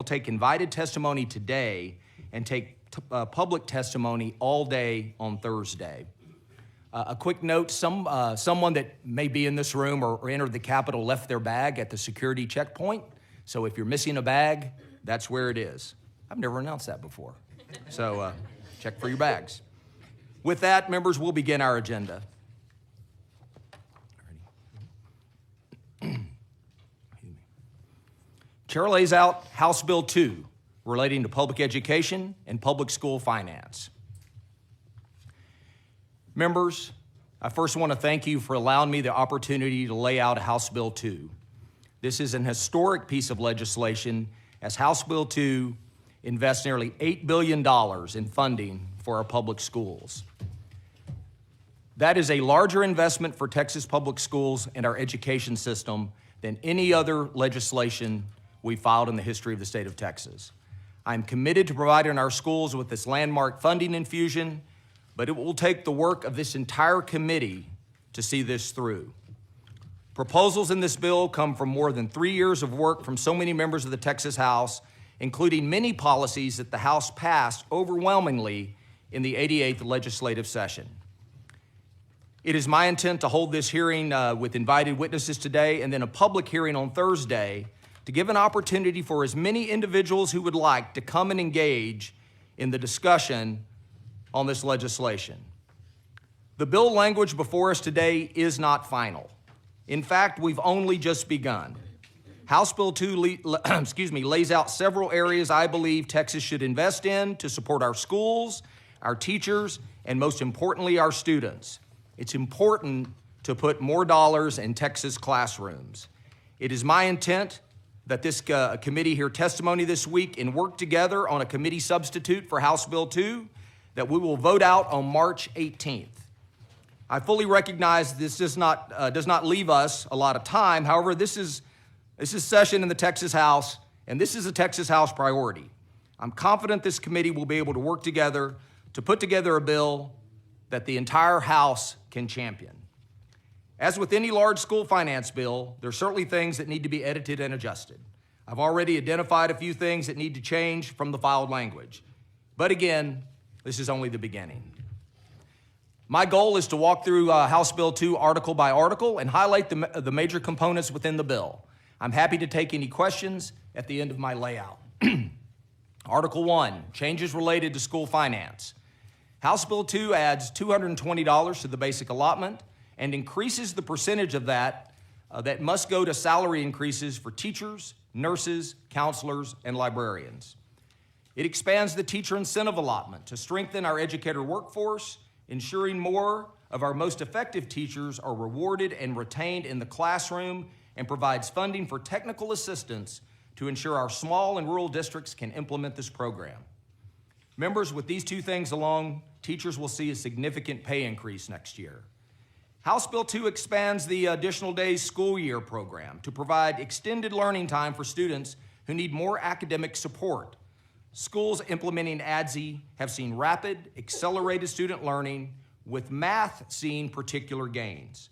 take invited testimony today and take public testimony all day on Thursday. A quick note, someone that may be in this room or entered the Capitol left their bag at the security checkpoint. So if you're missing a bag, that's where it is. I've never announced that before. So check for your bags. With that, members, we'll begin our agenda. Chair lays out House Bill 2 relating to public education and public school finance. Members, I first want to thank you for allowing me the opportunity to lay out House Bill 2. This is an historic piece of legislation as House Bill 2 invests nearly $8 billion in funding for our public schools. That is a larger investment for Texas public schools and our education system than any other legislation we filed in the history of the state of Texas. I'm committed to providing our schools with this landmark funding infusion, but it will take the work of this entire committee to see this through. Proposals in this bill come from more than 3 years of work from so many members of the Texas House, including many policies that the House passed overwhelmingly in the 88th legislative session. It is my intent to hold this hearing with invited witnesses today and then a public hearing on Thursday to give an opportunity for as many individuals who would like to come and engage in the discussion on this legislation. The bill language before us today is not final. In fact, we've only just begun. House Bill 2 lays out several areas I believe Texas should invest in to support our schools, our teachers, and most importantly, our students. It's important to put more dollars in Texas classrooms. It is my intent that this committee hear testimony this week and work together on a committee substitute for House Bill 2 that we will vote out on March 18th. I fully recognize this does not leave us a lot of time. However, this is session in the Texas House, and this is a Texas House priority. I'm confident this committee will be able to work together to put together a bill that the entire House can champion. As with any large school finance bill, there are certainly things that need to be edited and adjusted. I've already identified a few things that need to change from the filed language. But again, this is only the beginning. My goal is to walk through House Bill 2 article by article and highlight the major components within the bill. I'm happy to take any questions at the end of my layout. Article 1, changes related to school finance. House Bill 2 adds $220 to the basic allotment and increases the percentage of that that must go to salary increases for teachers, nurses, counselors, and librarians. It expands the teacher incentive allotment to strengthen our educator workforce, ensuring more of our most effective teachers are rewarded and retained in the classroom, and provides funding for technical assistance to ensure our small and rural districts can implement this program. Members, with these two things along, teachers will see a significant pay increase next year. House Bill 2 expands the additional days school year program to provide extended learning time for students who need more academic support. Schools implementing ADSE have seen rapid, accelerated student learning, with math seeing particular gains.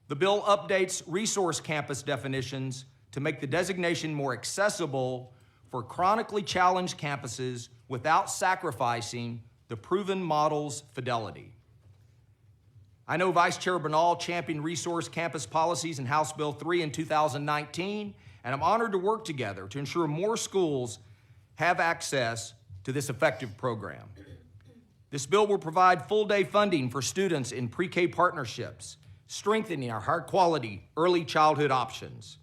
The bill updates resource campus definitions to make the designation more accessible for chronically challenged campuses without sacrificing the proven model's fidelity. I know Vice Chair Bernal championed resource campus policies in House Bill 3 in 2019, and I'm honored to work together to ensure more schools have access to this effective program. This bill will provide full-day funding for students in pre-K partnerships, strengthening our high-quality early childhood options.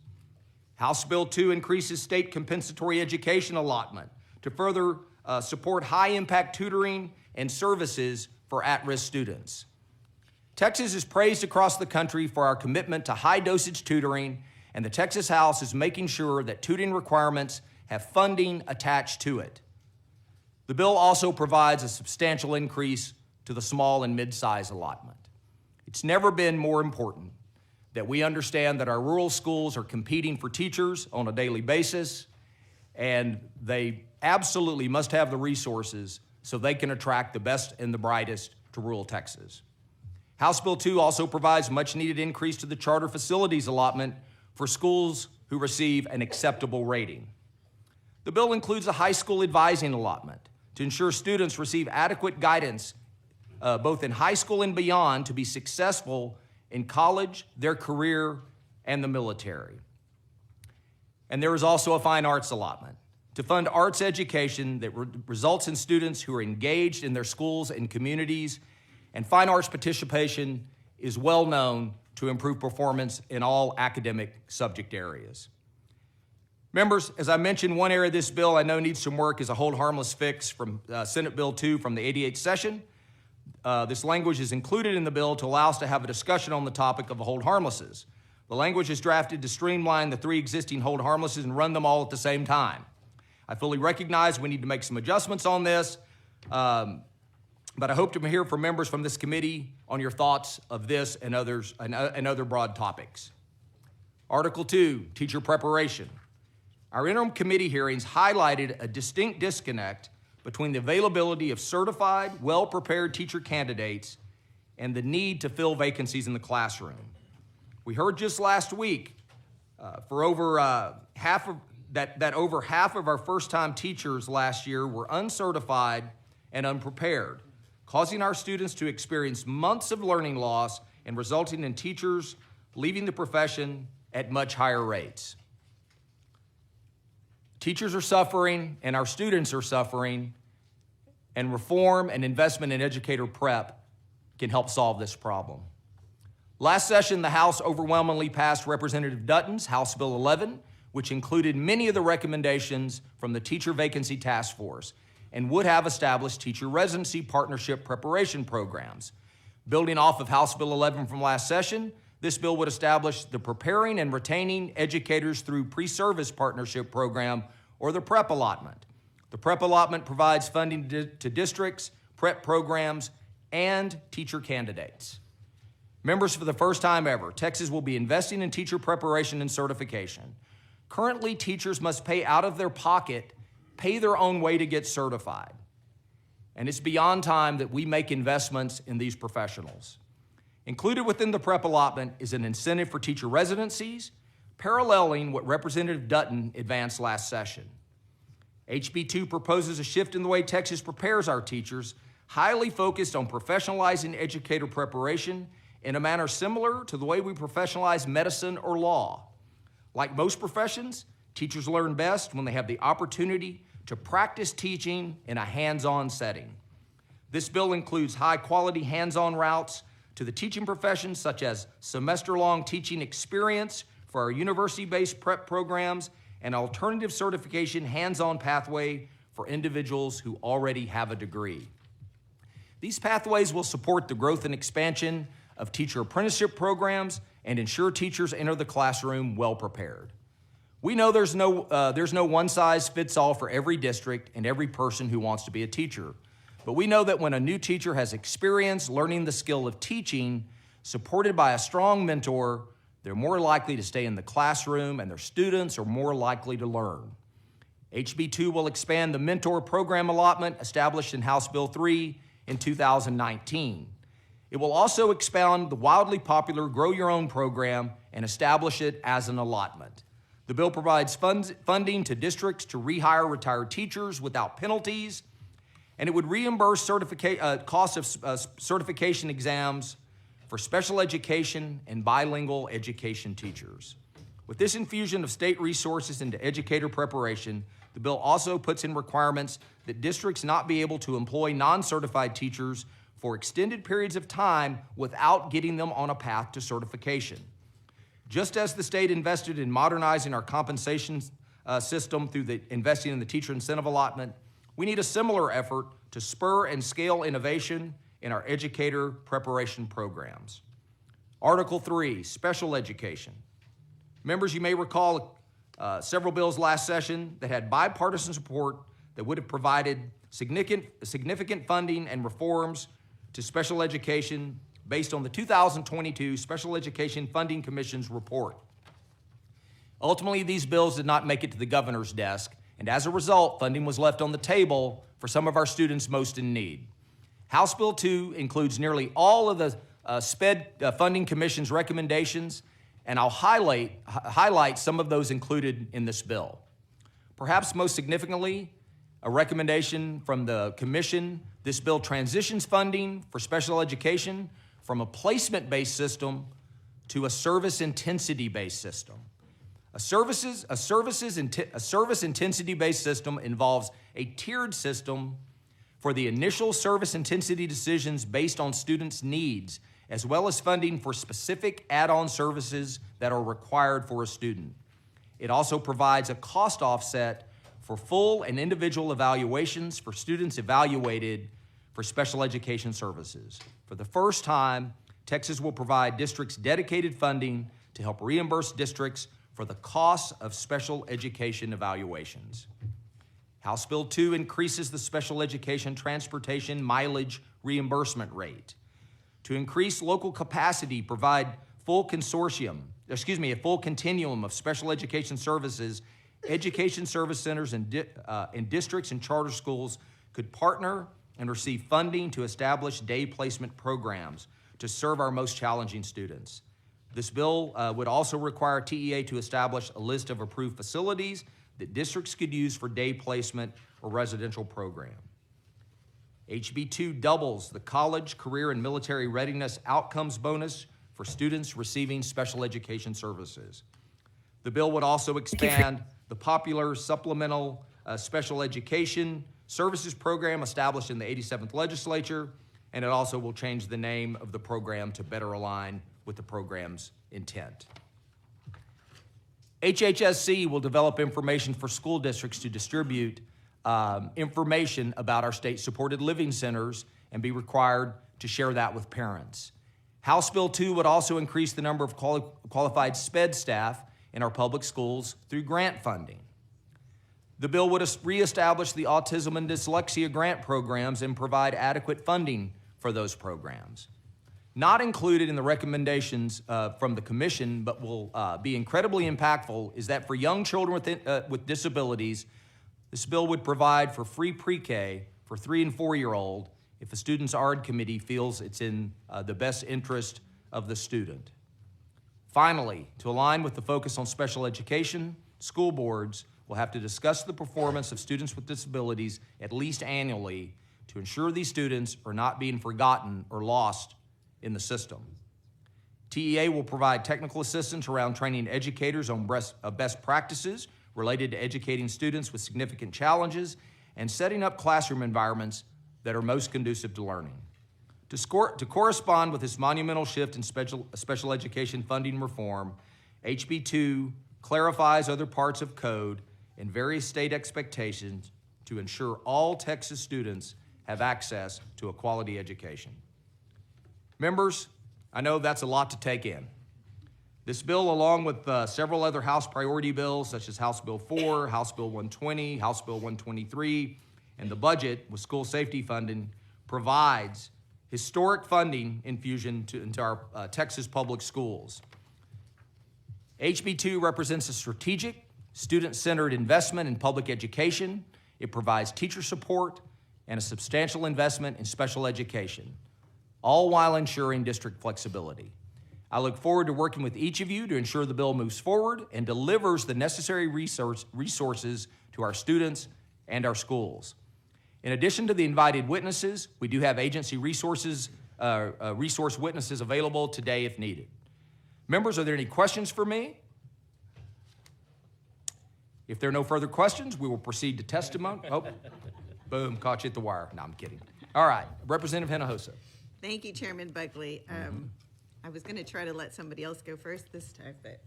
House Bill 2 increases state compensatory education allotment to further support high-impact tutoring and services for at-risk students. Texas is praised across the country for our commitment to high-dosage tutoring, and the Texas House is making sure that tutoring requirements have funding attached to it. The bill also provides a substantial increase to the small and mid-size allotment. It's never been more important that we understand that our rural schools are competing for teachers on a daily basis, and they absolutely must have the resources so they can attract the best and the brightest to rural Texas. House Bill 2 also provides much-needed increase to the charter facilities allotment for schools who receive an acceptable rating. The bill includes a high school advising allotment to ensure students receive adequate guidance both in high school and beyond to be successful in college, their career, and the military. And there is also a fine arts allotment to fund arts education that results in students who are engaged in their schools and communities, and fine arts participation is well known to improve performance in all academic subject areas. Members, as I mentioned, one area of this bill I know needs some work is a hold harmless fix from Senate Bill 2 from the 88th session. This language is included in the bill to allow us to have a discussion on the topic of hold harmlesses. The language is drafted to streamline the 3 existing hold harmlesses and run them all at the same time. I fully recognize we need to make some adjustments on this, but I hope to hear from members from this committee on your thoughts of this and others and other broad topics. Article 2, teacher preparation. Our interim committee hearings highlighted a distinct disconnect between the availability of certified, well-prepared teacher candidates and the need to fill vacancies in the classroom. We heard just last week over half of our first-time teachers last year were uncertified and unprepared, causing our students to experience months of learning loss and resulting in teachers leaving the profession at much higher rates. Teachers are suffering and our students are suffering, and reform and investment in educator prep can help solve this problem. Last session, the House overwhelmingly passed Representative Dutton's House Bill 11, which included many of the recommendations from the Teacher Vacancy Task Force and would have established teacher residency partnership preparation programs. Building off of House Bill 11 from last session, this bill would establish the Preparing and Retaining Educators Through Pre-Service Partnership Program, or the PREP allotment. The PREP allotment provides funding to districts, PREP programs, and teacher candidates. Members, for the first time ever, Texas will be investing in teacher preparation and certification. Currently, teachers must pay out of their pocket, pay their own way to get certified. And it's beyond time that we make investments in these professionals. Included within the PREP allotment is an incentive for teacher residencies, paralleling what Representative Dutton advanced last session. HB2 proposes a shift in the way Texas prepares our teachers, highly focused on professionalizing educator preparation in a manner similar to the way we professionalize medicine or law. Like most professions, teachers learn best when they have the opportunity to practice teaching in a hands-on setting. This bill includes high-quality hands-on routes to the teaching profession, such as semester-long teaching experience for our university-based prep programs and alternative certification hands-on pathway for individuals who already have a degree. These pathways will support the growth and expansion of teacher apprenticeship programs and ensure teachers enter the classroom well prepared. We know there's no one-size-fits-all for every district and every person who wants to be a teacher. But we know that when a new teacher has experience learning the skill of teaching, supported by a strong mentor, they're more likely to stay in the classroom and their students are more likely to learn. HB2 will expand the mentor program allotment established in House Bill 3 in 2019. It will also expand the wildly popular Grow Your Own program and establish it as an allotment. The bill provides funding to districts to rehire retired teachers without penalties, and it would reimburse costs of certification exams for special education and bilingual education teachers. With this infusion of state resources into educator preparation, the bill also puts in requirements that districts not be able to employ non-certified teachers for extended periods of time without getting them on a path to certification. Just as the state invested in modernizing our compensation system through the investing in the teacher incentive allotment, we need a similar effort to spur and scale innovation in our educator preparation programs. Article 3, special education. Members, you may recall several bills last session that had bipartisan support that would have provided significant funding and reforms to special education based on the 2022 Special Education Funding Commission's report. Ultimately, these bills did not make it to the governor's desk, and as a result, funding was left on the table for some of our students most in need. House Bill 2 includes nearly all of the SPED Funding Commission's recommendations, and I'll highlight some of those included in this bill. Perhaps most significantly, a recommendation from the commission, this bill transitions funding for special education from a placement-based system to a service intensity-based system. A service intensity-based system involves a tiered system for the initial service intensity decisions based on students' needs, as well as funding for specific add-on services that are required for a student. It also provides a cost offset for full and individual evaluations for students evaluated for special education services. For the first time, Texas will provide districts dedicated funding to help reimburse districts for the costs of special education evaluations. House Bill 2 increases the special education transportation mileage reimbursement rate. To increase local capacity, provide a full continuum of special education services, education service centers and districts and charter schools could partner and receive funding to establish day placement programs to serve our most challenging students. This bill would also require TEA to establish a list of approved facilities that districts could use for day placement or residential program. HB2 doubles the college, career, and military readiness outcomes bonus for students receiving special education services. The bill would also expand the popular supplemental special education services program established in the 87th legislature, and it also will change the name of the program to better align with the program's intent. HHSC will develop information for school districts to distribute information about our state-supported living centers and be required to share that with parents. House Bill 2 would also increase the number of qualified SPED staff in our public schools through grant funding. The bill would reestablish the autism and dyslexia grant programs and provide adequate funding for those programs. Not included in the recommendations from the commission, but will be incredibly impactful, is that for young children with disabilities, this bill would provide for free pre-K for 3- and 4-year-old if a student's ARD committee feels it's in the best interest of the student. Finally, to align with the focus on special education, school boards will have to discuss the performance of students with disabilities at least annually to ensure these students are not being forgotten or lost in the system. TEA will provide technical assistance around training educators on best practices related to educating students with significant challenges and setting up classroom environments that are most conducive to learning. To correspond with this monumental shift in special education funding reform, HB2 clarifies other parts of code and various state expectations to ensure all Texas students have access to a quality education. Members, I know that's a lot to take in. This bill, along with several other House priority bills, such as House Bill 4, House Bill 120, House Bill 123, and the budget with school safety funding, provides historic funding infusion into our Texas public schools. HB2 represents a strategic, student-centered investment in public education. It provides teacher support and a substantial investment in special education, all while ensuring district flexibility. I look forward to working with each of you to ensure the bill moves forward and delivers the necessary resources to our students and our schools. In addition to the invited witnesses, we do have agency resource witnesses available today if needed. Members, are there any questions for me? If there are no further questions, we will proceed to testimony. Oh, boom, caught you at the wire. No, I'm kidding. All right, Representative Hinojosa. Thank you, Chairman Buckley. I was going to try to let somebody else go first this time, but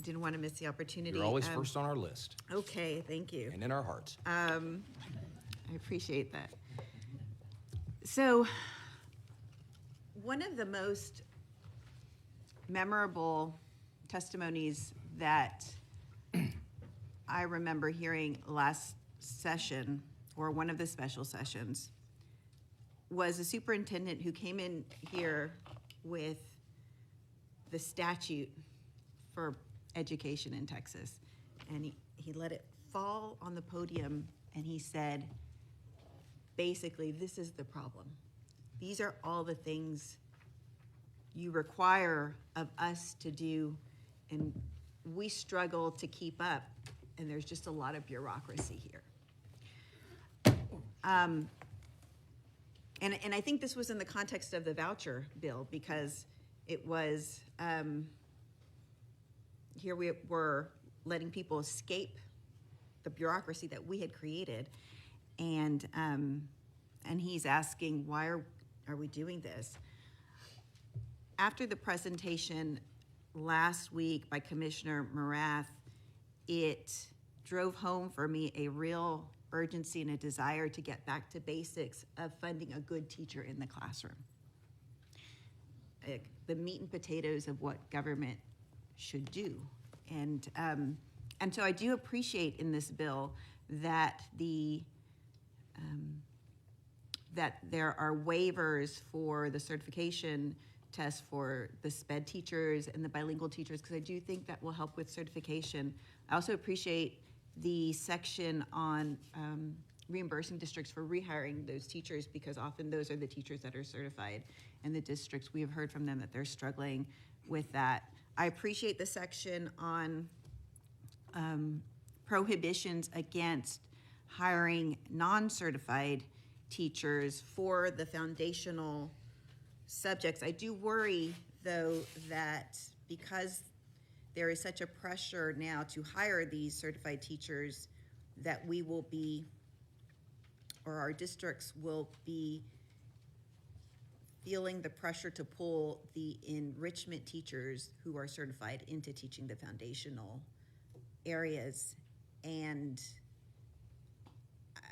didn't want to miss the opportunity. You're always first on our list. Okay, thank you. And in our hearts. I appreciate that. So, one of the most memorable testimonies that I remember hearing last session, or one of the special sessions, was a superintendent who came in here with the statute for education in Texas. And he let it fall on the podium and he said, basically, this is the problem. These are all the things you require of us to do, and we struggle to keep up. and there's just a lot of bureaucracy here. And I think this was in the context of the voucher bill, because it was, here we were letting people escape the bureaucracy that we had created. And he's asking, why are we doing this? After the presentation last week by Commissioner Morath, it drove home for me a real urgency and a desire to get back to basics of funding a good teacher in the classroom. The meat and potatoes of what government should do. And so I do appreciate in this bill that that there are waivers for the certification test for the SPED teachers and the bilingual teachers, because I do think that will help with certification. I also appreciate the section on reimbursing districts for rehiring those teachers, because often those are the teachers that are certified in the districts. We have heard from them that they're struggling with that. I appreciate the section on prohibitions against hiring non-certified teachers for the foundational subjects. I do worry, though, that because there is such a pressure now to hire these certified teachers, that we will be, or our districts will be, feeling the pressure to pull the enrichment teachers who are certified into teaching the foundational areas. And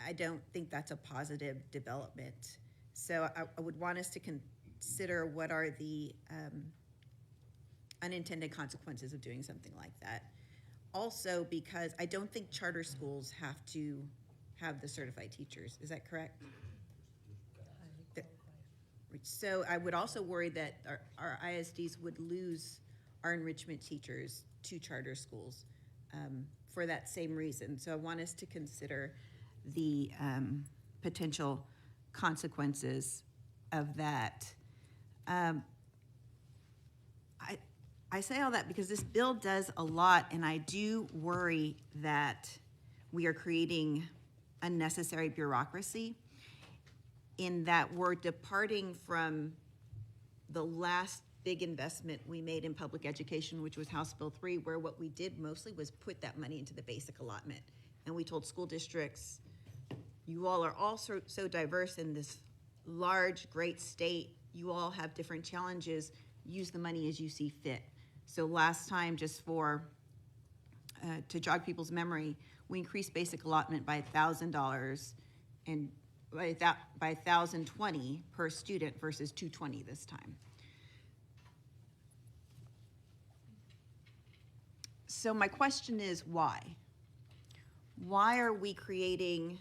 I don't think that's a positive development. So I would want us to consider what are the unintended consequences of doing something like that. Also, because I don't think charter schools have to have the certified teachers. Is that correct? So I would also worry that our ISDs would lose our enrichment teachers to charter schools for that same reason. So I want us to consider the potential consequences of that. I say all that because this bill does a lot, and I do worry that we are creating unnecessary bureaucracy, in that we're departing from the last big investment we made in public education, which was House Bill 3, where what we did mostly was put that money into the basic allotment. And we told school districts, you all are all so diverse in this large, great state. You all have different challenges. Use the money as you see fit. So last time, just for, to jog people's memory, we increased basic allotment by $1,000 and by $1,020 per student versus $220 this time. So my question is, why? Why are we creating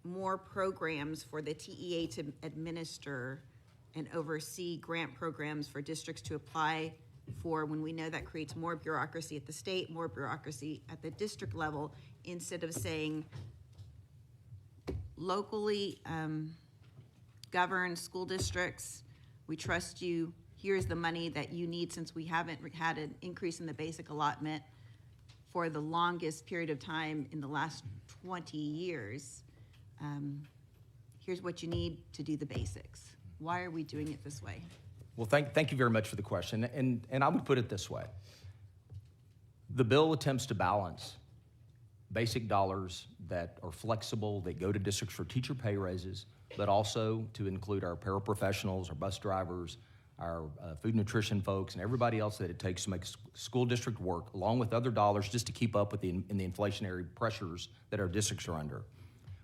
more programs for the TEA to administer and oversee grant programs for districts to apply for, when we know that creates more bureaucracy at the state, more bureaucracy at the district level, instead of saying locally governed school districts, we trust you, here's the money that you need, since we haven't had an increase in the basic allotment for the longest period of time in the last 20 years. Here's what you need to do the basics. Why are we doing it this way? Well, thank you very much for the question. And I would put it this way. The bill attempts to balance basic dollars that are flexible, that go to districts for teacher pay raises, but also to include our paraprofessionals, our bus drivers, our food nutrition folks, and everybody else that it takes to make school district work, along with other dollars just to keep up with the inflationary pressures that our districts are under.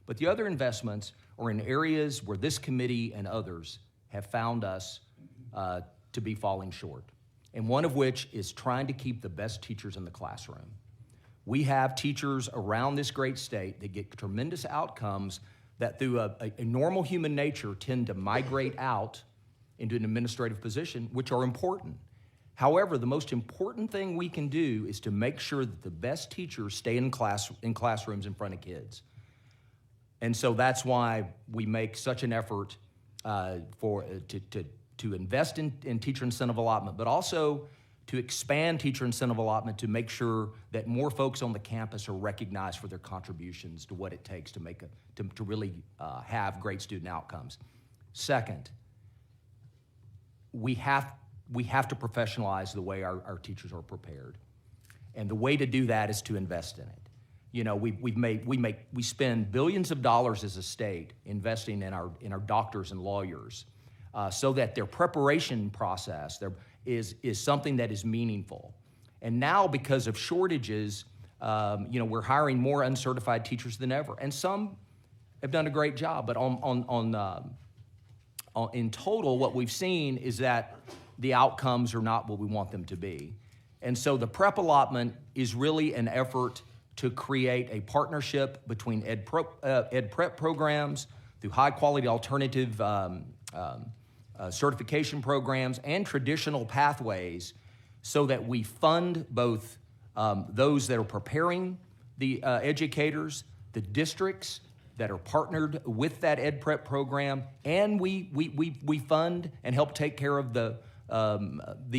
But the other investments are in areas where this committee and others have found us to be falling short, and one of which is trying to keep the best teachers in the classroom. We have teachers around this great state that get tremendous outcomes that through a normal human nature tend to migrate out into an administrative position, which are important. However, the most important thing we can do is to make sure that the best teachers stay in classrooms in front of kids. And so that's why we make such an effort to invest in teacher incentive allotment, but also to expand teacher incentive allotment to make sure that more folks on the campus are recognized for their contributions to what it takes to to really have great student outcomes. Second, we have to professionalize the way our teachers are prepared. And the way to do that is to invest in it. You know, we spend billions of dollars as a state investing in our doctors and lawyers so that their preparation process is something that is meaningful. And now, because of shortages, we're hiring more uncertified teachers than ever, and some have done a great job. But in total, what we've seen is that the outcomes are not what we want them to be. And so the prep allotment is really an effort to create a partnership between ed prep programs through high-quality alternative certification programs and traditional pathways so that we fund both those that are preparing the educators, the districts that are partnered with that ed prep program, and we fund and help take care of the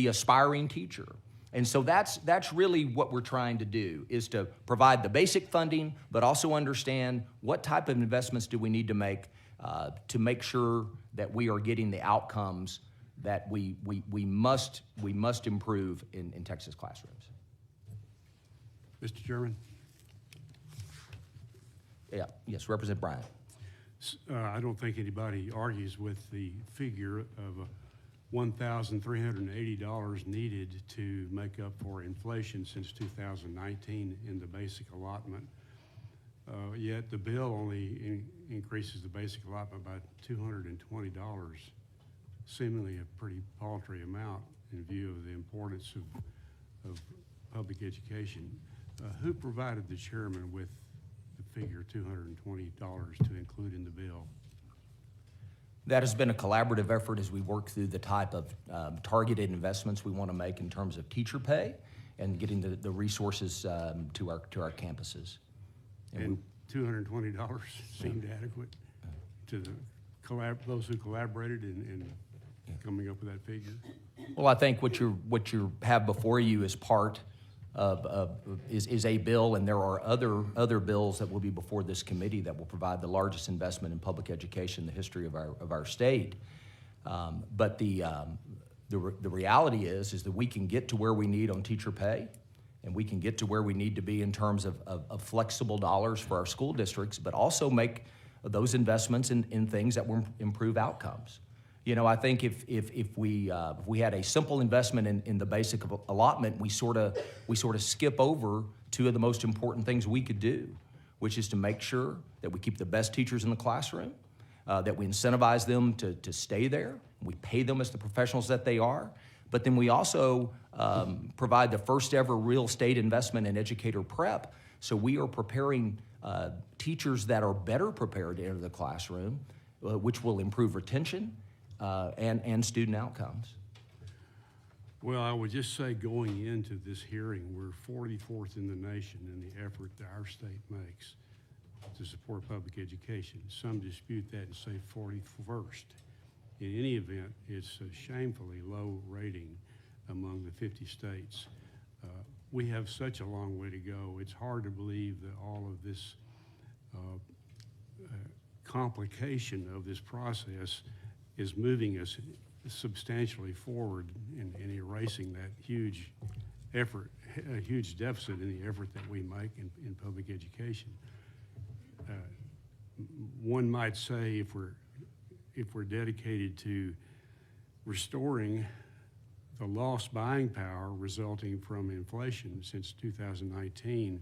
aspiring teacher. And so that's really what we're trying to do, is to provide the basic funding, but also understand what type of investments do we need to make sure that we are getting the outcomes that we must improve in Texas classrooms. Mr. Chairman? Yeah, yes, Representative Bryant. I don't think anybody argues with the figure of $1,380 needed to make up for inflation since 2019 in the basic allotment. Yet the bill only increases the basic allotment by $220, seemingly a pretty paltry amount in view of the importance of public education. Who provided the chairman with the figure $220 to include in the bill? That has been a collaborative effort as we work through the type of targeted investments we want to make in terms of teacher pay and getting the resources to our campuses. And $220 seemed adequate to those who collaborated in coming up with that figure? Well, I think what you have before you is part is a bill, and there are other bills that will be before this committee that will provide the largest investment in public education in the history of our state. But the reality is that we can get to where we need on teacher pay, and we can get to where we need to be in terms of flexible dollars for our school districts, but also make those investments in things that will improve outcomes. You know, I think if we had a simple investment in the basic allotment, we sort of skip over two of the most important things we could do, which is to make sure that we keep the best teachers in the classroom, that we incentivize them to stay there, we pay them as the professionals that they are, but then we also provide the first ever real estate investment in educator prep, so we are preparing teachers that are better prepared to enter the classroom, which will improve retention, and student outcomes. Well, I would just say going into this hearing, we're 44th in the nation in the effort that our state makes to support public education. Some dispute that and say 41st. In any event, it's a shamefully low rating among the 50 states. We have such a long way to go. It's hard to believe that all of this complication of this process is moving us substantially forward in erasing that huge effort, a huge deficit in the effort that we make in public education. One might say if we're dedicated to restoring the lost buying power resulting from inflation since 2019,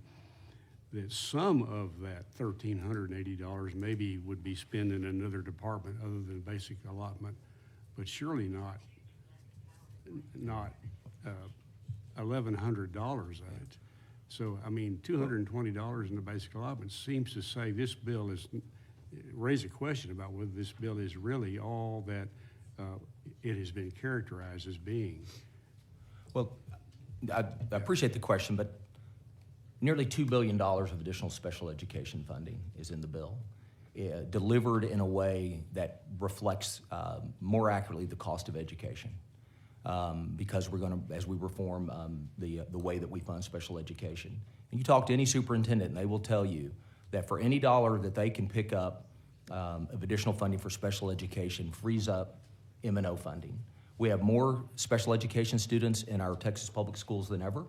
that some of that $1,380 maybe would be spent in another department other than basic allotment, but surely not $1,100 of it. So, I mean, $220 in the basic allotment seems to say this bill raise a question about whether this bill is really all that it has been characterized as being. Well, I appreciate the question, but nearly $2 billion of additional special education funding is in the bill, delivered in a way that reflects more accurately the cost of education. because we're going to, as we reform the way that we fund special education. And you talk to any superintendent, and they will tell you that for any dollar that they can pick up of additional funding for special education frees up M&O funding. We have more special education students in our Texas public schools than ever,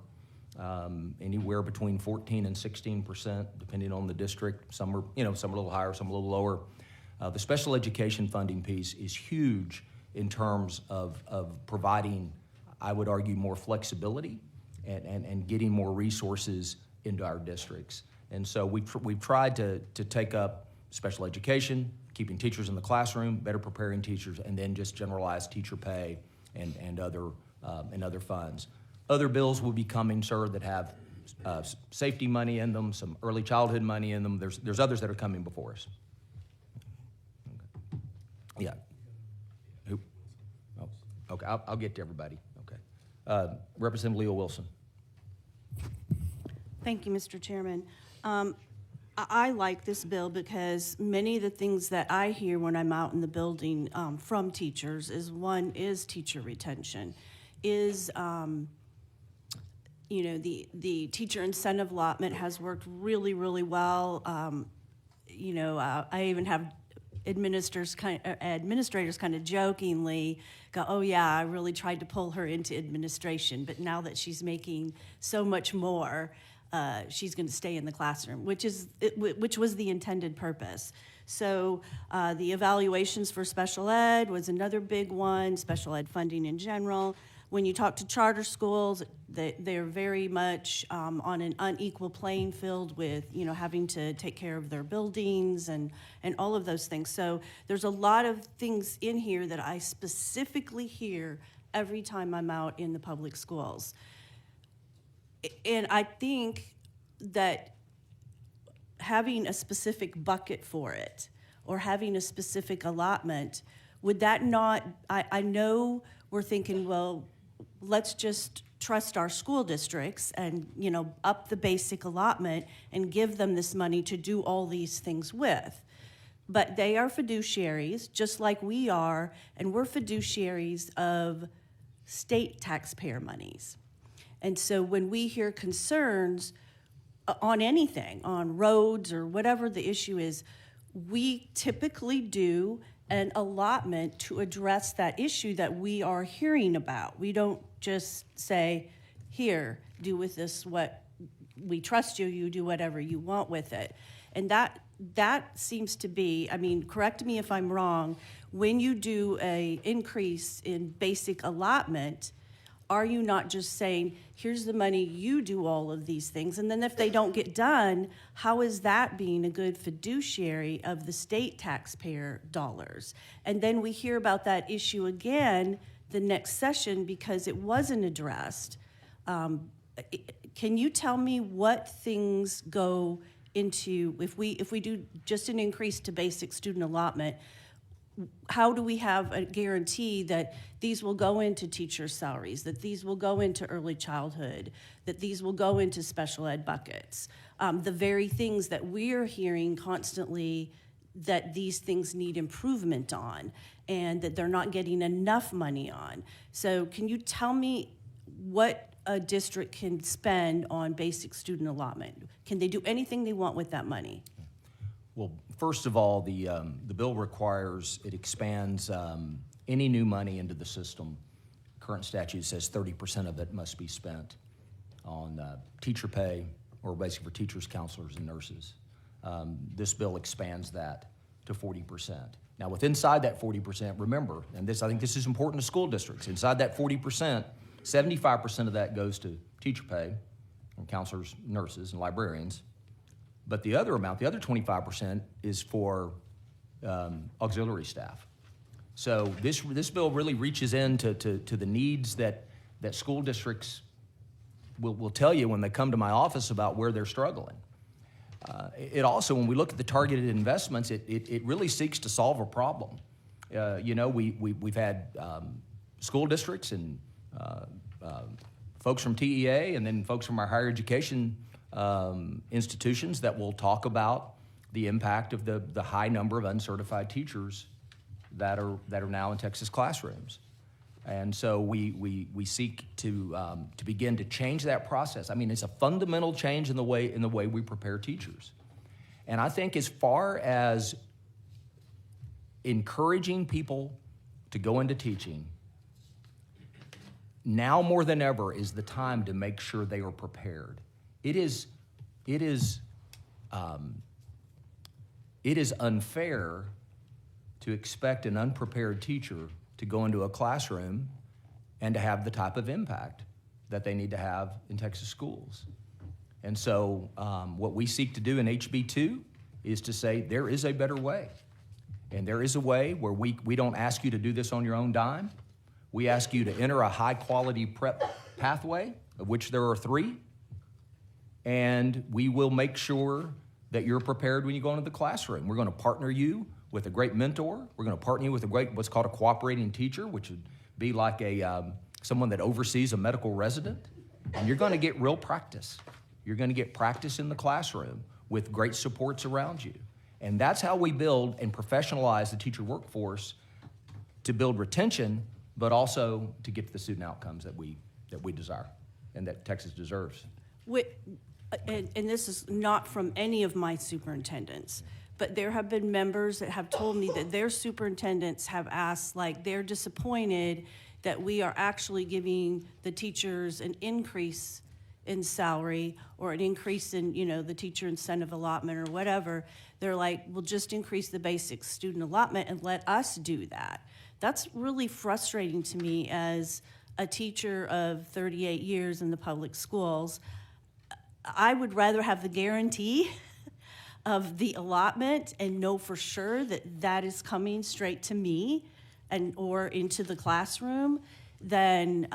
anywhere between 14 and 16%, depending on the district. Some are, some are a little higher, some a little lower. The special education funding piece is huge in terms of providing, I would argue, more flexibility and getting more resources into our districts. And so we've tried to take up special education, keeping teachers in the classroom, better preparing teachers, and then just generalized teacher pay and other funds. Other bills will be coming, sir, that have safety money in them, some early childhood money in them. There's others that are coming before us. Okay. Yeah. Who? Oh, okay, I'll get to everybody. Okay. Representative Leo Wilson. Thank you, Mr. Chairman. I like this bill because many of the things that I hear when I'm out in the building from teachers is teacher retention, the teacher incentive allotment has worked really, really well. I even have administrators kind of jokingly go, "Oh yeah, I really tried to pull her into administration, but now that she's making so much more, she's going to stay in the classroom," which was the intended purpose. So the evaluations for special ed was another big one, special ed funding in general. When you talk to charter schools, they're very much on an unequal playing field with, having to take care of their buildings and all of those things. So there's a lot of things in here that I specifically hear every time I'm out in the public schools. And I think that having a specific bucket for it or having a specific allotment, would that not, I know we're thinking, well, let's just trust our school districts and, up the basic allotment and give them this money to do all these things with. But they are fiduciaries, just like we are, and we're fiduciaries of state taxpayer monies. And so when we hear concerns on anything, on roads or whatever the issue is, we typically do an allotment to address that issue that we are hearing about. We don't just say, "Here, do with this what we trust you, you do whatever you want with it." And that seems to be, correct me if I'm wrong, when you do a increase in basic allotment, are you not just saying, "Here's the money, you do all of these things," and then if they don't get done, how is that being a good fiduciary of the state taxpayer dollars? And then we hear about that issue again the next session because it wasn't addressed. Can you tell me what things go into, if we do just an increase to basic student allotment, how do we have a guarantee that these will go into teacher salaries, that these will go into early childhood, that these will go into special ed buckets? The very things that we're hearing constantly that these things need improvement on and that they're not getting enough money on. So can you tell me what a district can spend on basic student allotment? Can they do anything they want with that money? Well, first of all, the bill expands any new money into the system. Current statute says 30% of it must be spent on teacher pay, or basically for teachers, counselors, and nurses. This bill expands that to 40%. Now, inside that 40%, remember, and I think this is important to school districts, inside that 40%, 75% of that goes to teacher pay, and counselors, nurses, and librarians. But the other amount, the other 25%, is for auxiliary staff. So this bill really reaches into the needs that school districts will tell you when they come to my office about where they're struggling. It also, when we look at the targeted investments, it really seeks to solve a problem. We've had school districts and folks from TEA and then folks from our higher education institutions that will talk about the impact of the high number of uncertified teachers that are now in Texas classrooms. And so we seek to begin to change that process. I mean, it's a fundamental change in the way we prepare teachers. And I think as far as encouraging people to go into teaching, now more than ever is the time to make sure they are prepared. It is unfair to expect an unprepared teacher to go into a classroom and to have the type of impact that they need to have in Texas schools. And so what we seek to do in HB2 is to say there is a better way. And there is a way where we don't ask you to do this on your own dime. We ask you to enter a high-quality prep pathway, of which there are 3, and we will make sure that you're prepared when you go into the classroom. We're going to partner you with a great mentor. We're going to partner you with a great, what's called a cooperating teacher, which would be like someone that oversees a medical resident. And you're going to get real practice. You're going to get practice in the classroom with great supports around you. And that's how we build and professionalize the teacher workforce to build retention, but also to get to the student outcomes that we desire and that Texas deserves. And this is not from any of my superintendents, but there have been members that have told me that their superintendents have asked, like, they're disappointed that we are actually giving the teachers an increase in salary or an increase in, the teacher incentive allotment or whatever. They're like, we'll just increase the basic student allotment and let us do that. That's really frustrating to me as a teacher of 38 years in the public schools. I would rather have the guarantee of the allotment and know for sure that that is coming straight to me or into the classroom than,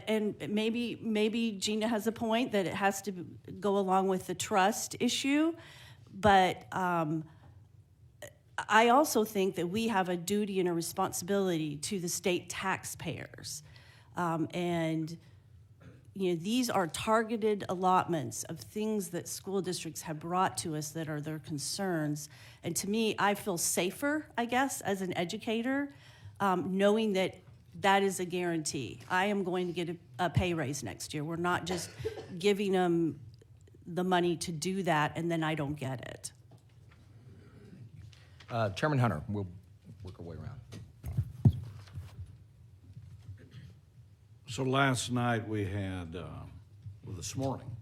and maybe Gina has a point that it has to go along with the trust issue, but I also think that we have a duty and a responsibility to the state taxpayers. And these are targeted allotments of things that school districts have brought to us that are their concerns. And to me, I feel safer, I guess, as an educator, knowing that that is a guarantee. I am going to get a pay raise next year. We're not just giving them the money to do that and then I don't get it. Chairman Hunter, we'll work our way around. So last night we had, well, this morning,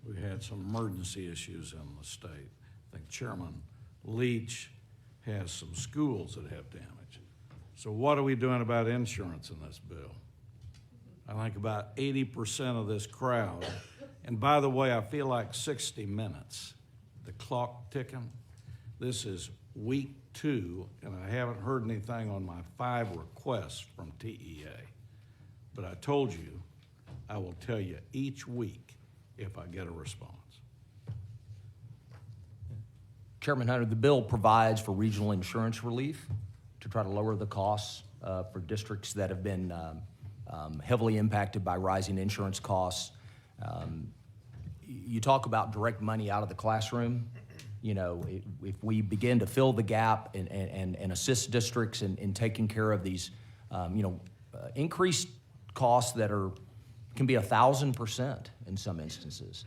we had some emergency issues in the state. I think Chairman Leach has some schools that have damage. So what are we doing about insurance in this bill? I think about 80% of this crowd, and by the way, I feel like 60 minutes, the clock ticking. This is week 2, and I haven't heard anything on my 5 requests from TEA. But I told you, I will tell you each week if I get a response. Chairman Hunter, the bill provides for regional insurance relief to try to lower the costs for districts that have been heavily impacted by rising insurance costs. You talk about direct money out of the classroom. If we begin to fill the gap and assist districts in taking care of these, increased costs that can be 1,000% in some instances.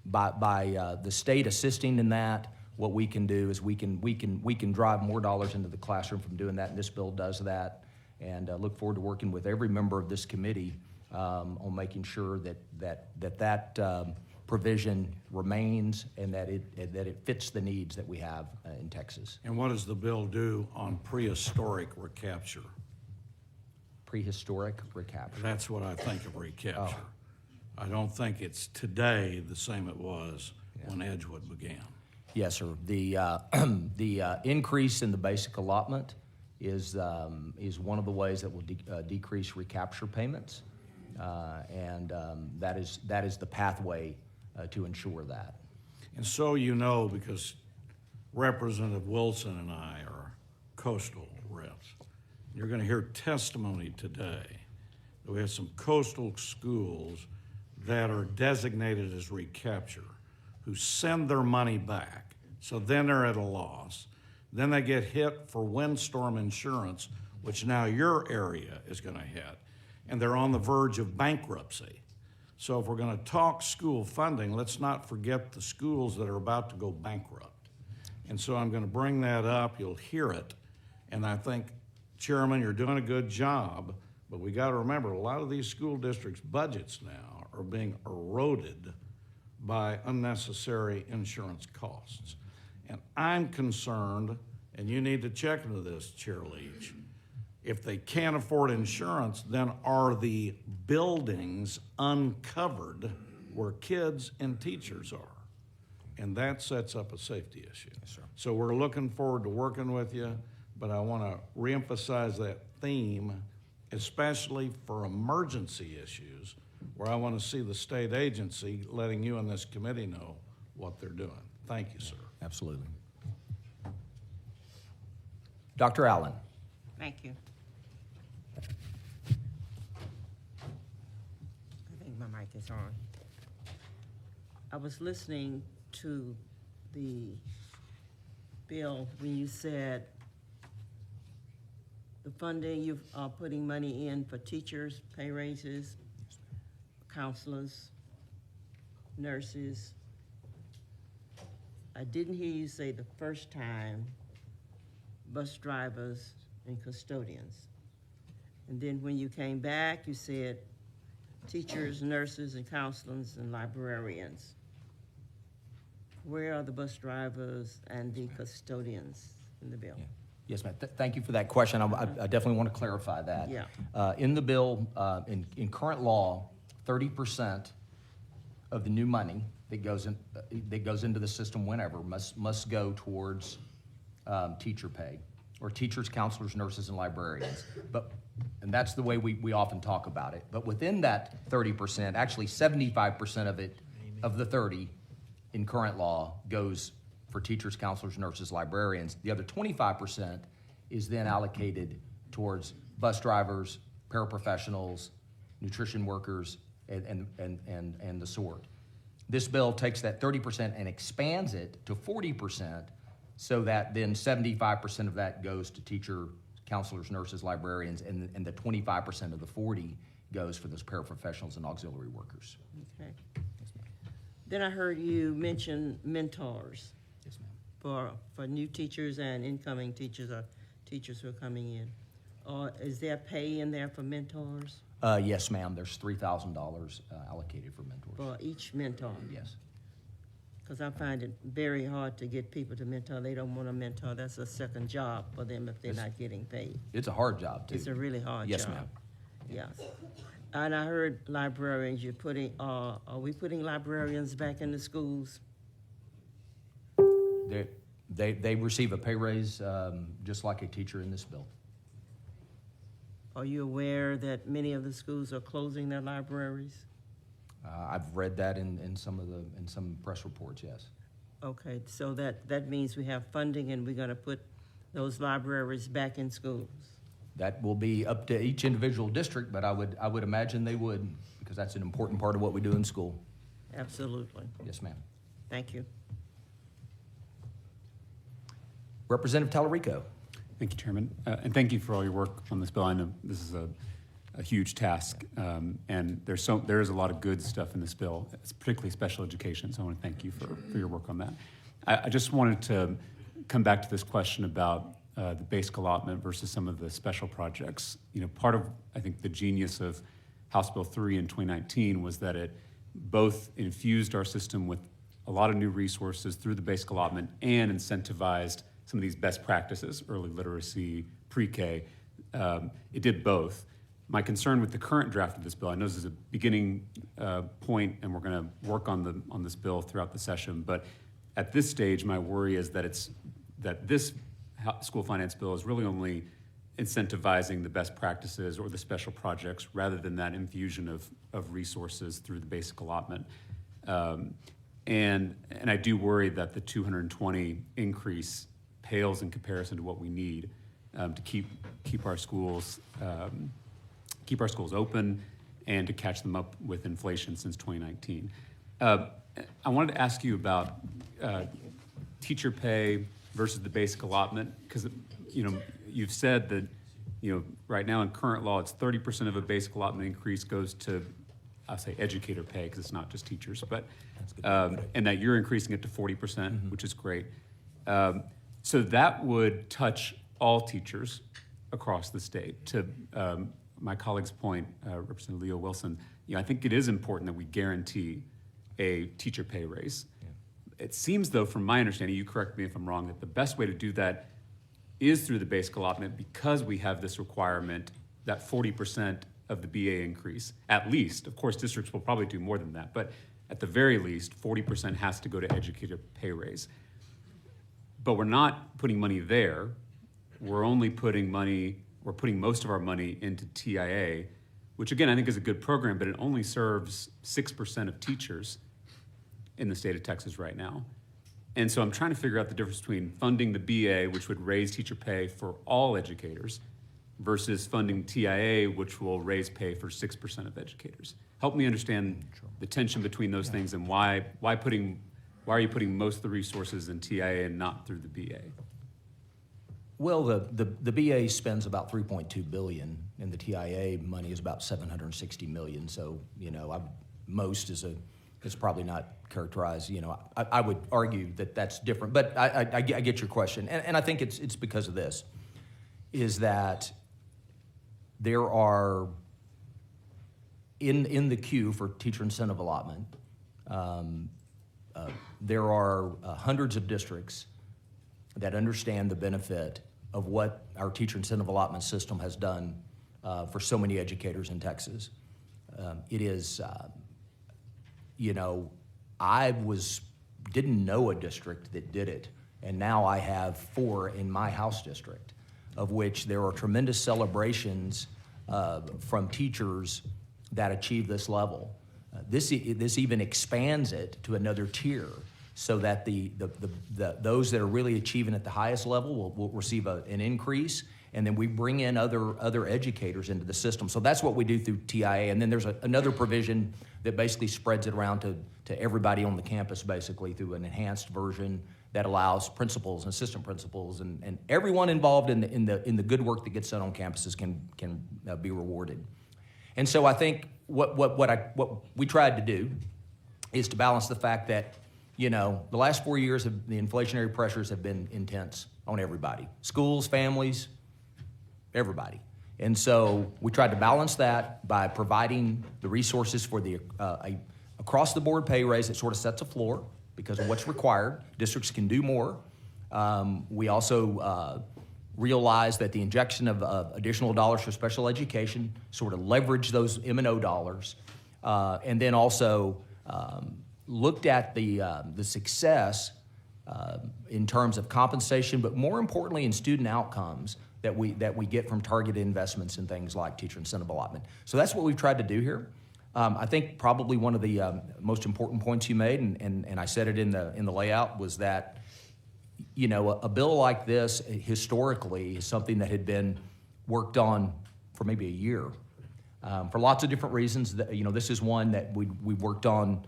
By the state assisting in that, what we can do is we can drive more dollars into the classroom from doing that, and this bill does that. And look forward to working with every member of this committee on making sure that provision remains and that it fits the needs that we have in Texas. And what does the bill do on prehistoric recapture? Prehistoric recapture. That's what I think of recapture. I don't think it's today the same it was when Edgewood began. Yes, sir. The increase in the basic allotment is one of the ways that will decrease recapture payments, and that is the pathway to ensure that. And so because Representative Wilson and I are coastal reps, you're going to hear testimony today that we have some coastal schools that are designated as recapture who send their money back. So then they're at a loss. Then they get hit for windstorm insurance which now your area is going to hit, and they're on the verge of bankruptcy. So if we're going to talk school funding, let's not forget the schools that are about to go bankrupt. And so I'm going to bring that up. You'll hear it. And I think, Chairman, you're doing a good job, but we got to remember a lot of these school districts' budgets now are being eroded by unnecessary insurance costs. And I'm concerned, and you need to check into this, Chair Leach, if they can't afford insurance, then are the buildings uncovered where kids and teachers are? And that sets up a safety issue. Yes, sir. So we're looking forward to working with you, but I want to reemphasize that theme, especially for emergency issues, where I want to see the state agency letting you and this committee know what they're doing. Thank you, sir. Absolutely. Dr. Allen. Thank you. I think my mic is on. I was listening to the bill when you said the funding, you are putting money in for teachers, pay raises, counselors, nurses. I didn't hear you say the first time bus drivers and custodians. And then when you came back, you said teachers, nurses, and counselors and librarians. Where are the bus drivers and the custodians in the bill? Yeah. Yes, ma'am. Thank you for that question. I definitely want to clarify that. Yeah. In the bill, in current law, 30% of the new money that goes into the system whenever must go towards teacher pay, or teachers, counselors, nurses, and librarians. And that's the way we often talk about it. But within that 30%, actually 75% of it, of the 30 in current law, goes for teachers, counselors, nurses, librarians. The other 25% is then allocated towards bus drivers, paraprofessionals, nutrition workers, and the sort. This bill takes that 30% and expands it to 40%, so that then 75% of that goes to teacher, counselors, nurses, librarians, and the 25% of the 40 goes for those paraprofessionals and auxiliary workers. Okay. Then I heard you mention mentors Yes, ma'am. for new teachers and incoming teachers, or teachers who are coming in. Is there pay in there for mentors, Yes, ma'am. There's $3,000 allocated for mentors. for each mentor? Yes. Because I find it very hard to get people to mentor. They don't want to mentor. That's a second job for them if they're not getting paid. It's a hard job, too. It's a really hard job. Yes, ma'am. Yes. And I heard librarians, you're putting, are we putting librarians back in the schools? They receive a pay raise just like a teacher in this bill. Are you aware that many of the schools are closing their libraries? I've read that in some press reports, yes. Okay, so that means we have funding and we're gonna put those libraries back in schools. That will be up to each individual district, but I would imagine they would, because that's an important part of what we do in school. Absolutely. Yes, ma'am. Thank you. Representative Tallarico. Thank you, Chairman. And thank you for all your work on this bill. I know this is a huge task, and there is a lot of good stuff in this bill, particularly special education, so I want to thank you for your work on that. I just wanted to come back to this question about the basic allotment versus some of the special projects. You know, part of, I think, the genius of House Bill 3 in 2019 was that it both infused our system with a lot of new resources through the basic allotment and incentivized some of these best practices, early literacy, pre-K. It did both. My concern with the current draft of this bill, I know this is a beginning point and we're gonna work on this bill throughout the session, but at this stage, my worry is that this school finance bill is really only incentivizing the best practices or the special projects rather than that infusion of resources through the basic allotment. And I do worry that the 220 increase pales in comparison to what we need to keep our schools open and to catch them up with inflation since 2019. I wanted to ask you about teacher pay versus the basic allotment, because you've said that right now in current law, it's 30% of a basic allotment increase goes to, I'll say educator pay, because it's not just teachers, but, and that you're increasing it to 40%, which is great. So that would touch all teachers across the state. To my colleague's point, Representative Leo Wilson, I think it is important that we guarantee a teacher pay raise. It seems, though, from my understanding, you correct me if I'm wrong, that the best way to do that is through the basic allotment, because we have this requirement that 40% of the BA increase, at least. Of course, districts will probably do more than that, but at the very least, 40% has to go to educator pay raise. But we're not putting money there. We're only putting most of our money into TIA, which again, I think is a good program, but it only serves 6% of teachers in the state of Texas right now. And so I'm trying to figure out the difference between funding the BA, which would raise teacher pay for all educators, versus funding TIA, which will raise pay for 6% of educators. Help me understand the tension between those things, and why are you putting most of the resources in TIA and not through the BA? Well, the BA spends about $3.2 billion, and the TIA money is about $760 million. So, most is probably not characterized. I would argue that that's different, but I get your question, and I think it's because of this, is that there are in the queue for teacher incentive allotment. There are hundreds of districts that understand the benefit of what our teacher incentive allotment system has done for so many educators in Texas. It is, I didn't know a district that did it, and now I have 4 in my house district, of which there are tremendous celebrations from teachers that achieve this level. This even expands it to another tier, so that those that are really achieving at the highest level will receive an increase, and then we bring in other educators into the system. So that's what we do through TIA, and then there's another provision that basically spreads it around to everybody on the campus, basically through an enhanced version that allows principals and assistant principals and everyone involved in the good work that gets done on campuses can be rewarded. And so I think what we tried to do is to balance the fact that, the last 4 years of the inflationary pressures have been intense on everybody, schools, families, everybody. And so we tried to balance that by providing the resources for the across-the-board pay raise that sort of sets a floor because of what's required. Districts can do more. We also realized that the injection of additional dollars for special education sort of leveraged those M&O dollars, and then also looked at the success in terms of compensation, but more importantly in student outcomes that we get from targeted investments in things like teacher incentive allotment. So that's what we've tried to do here. I think probably one of the most important points you made, and I said it in the layout, was that a bill like this historically is something that had been worked on for maybe a year for lots of different reasons. This is one that we worked on.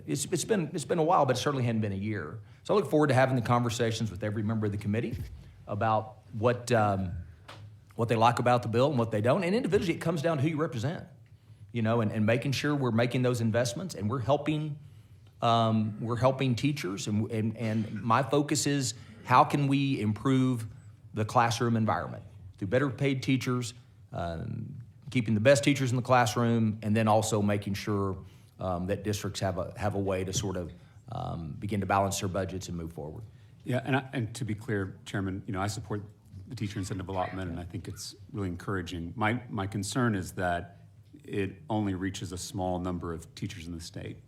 It's been a while, but it certainly hadn't been a year. So I look forward to having the conversations with every member of the committee about what they like about the bill and what they don't. And individually, it comes down to who you represent, and making sure we're making those investments and we're helping teachers. And my focus is, how can we improve the classroom environment through better paid teachers, keeping the best teachers in the classroom, and then also making sure that districts have a way to sort of begin to balance their budgets and move forward. Yeah, and to be clear, Chairman, I support the teacher incentive allotment, and I think it's really encouraging. My concern is that it only reaches a small number of teachers in the state.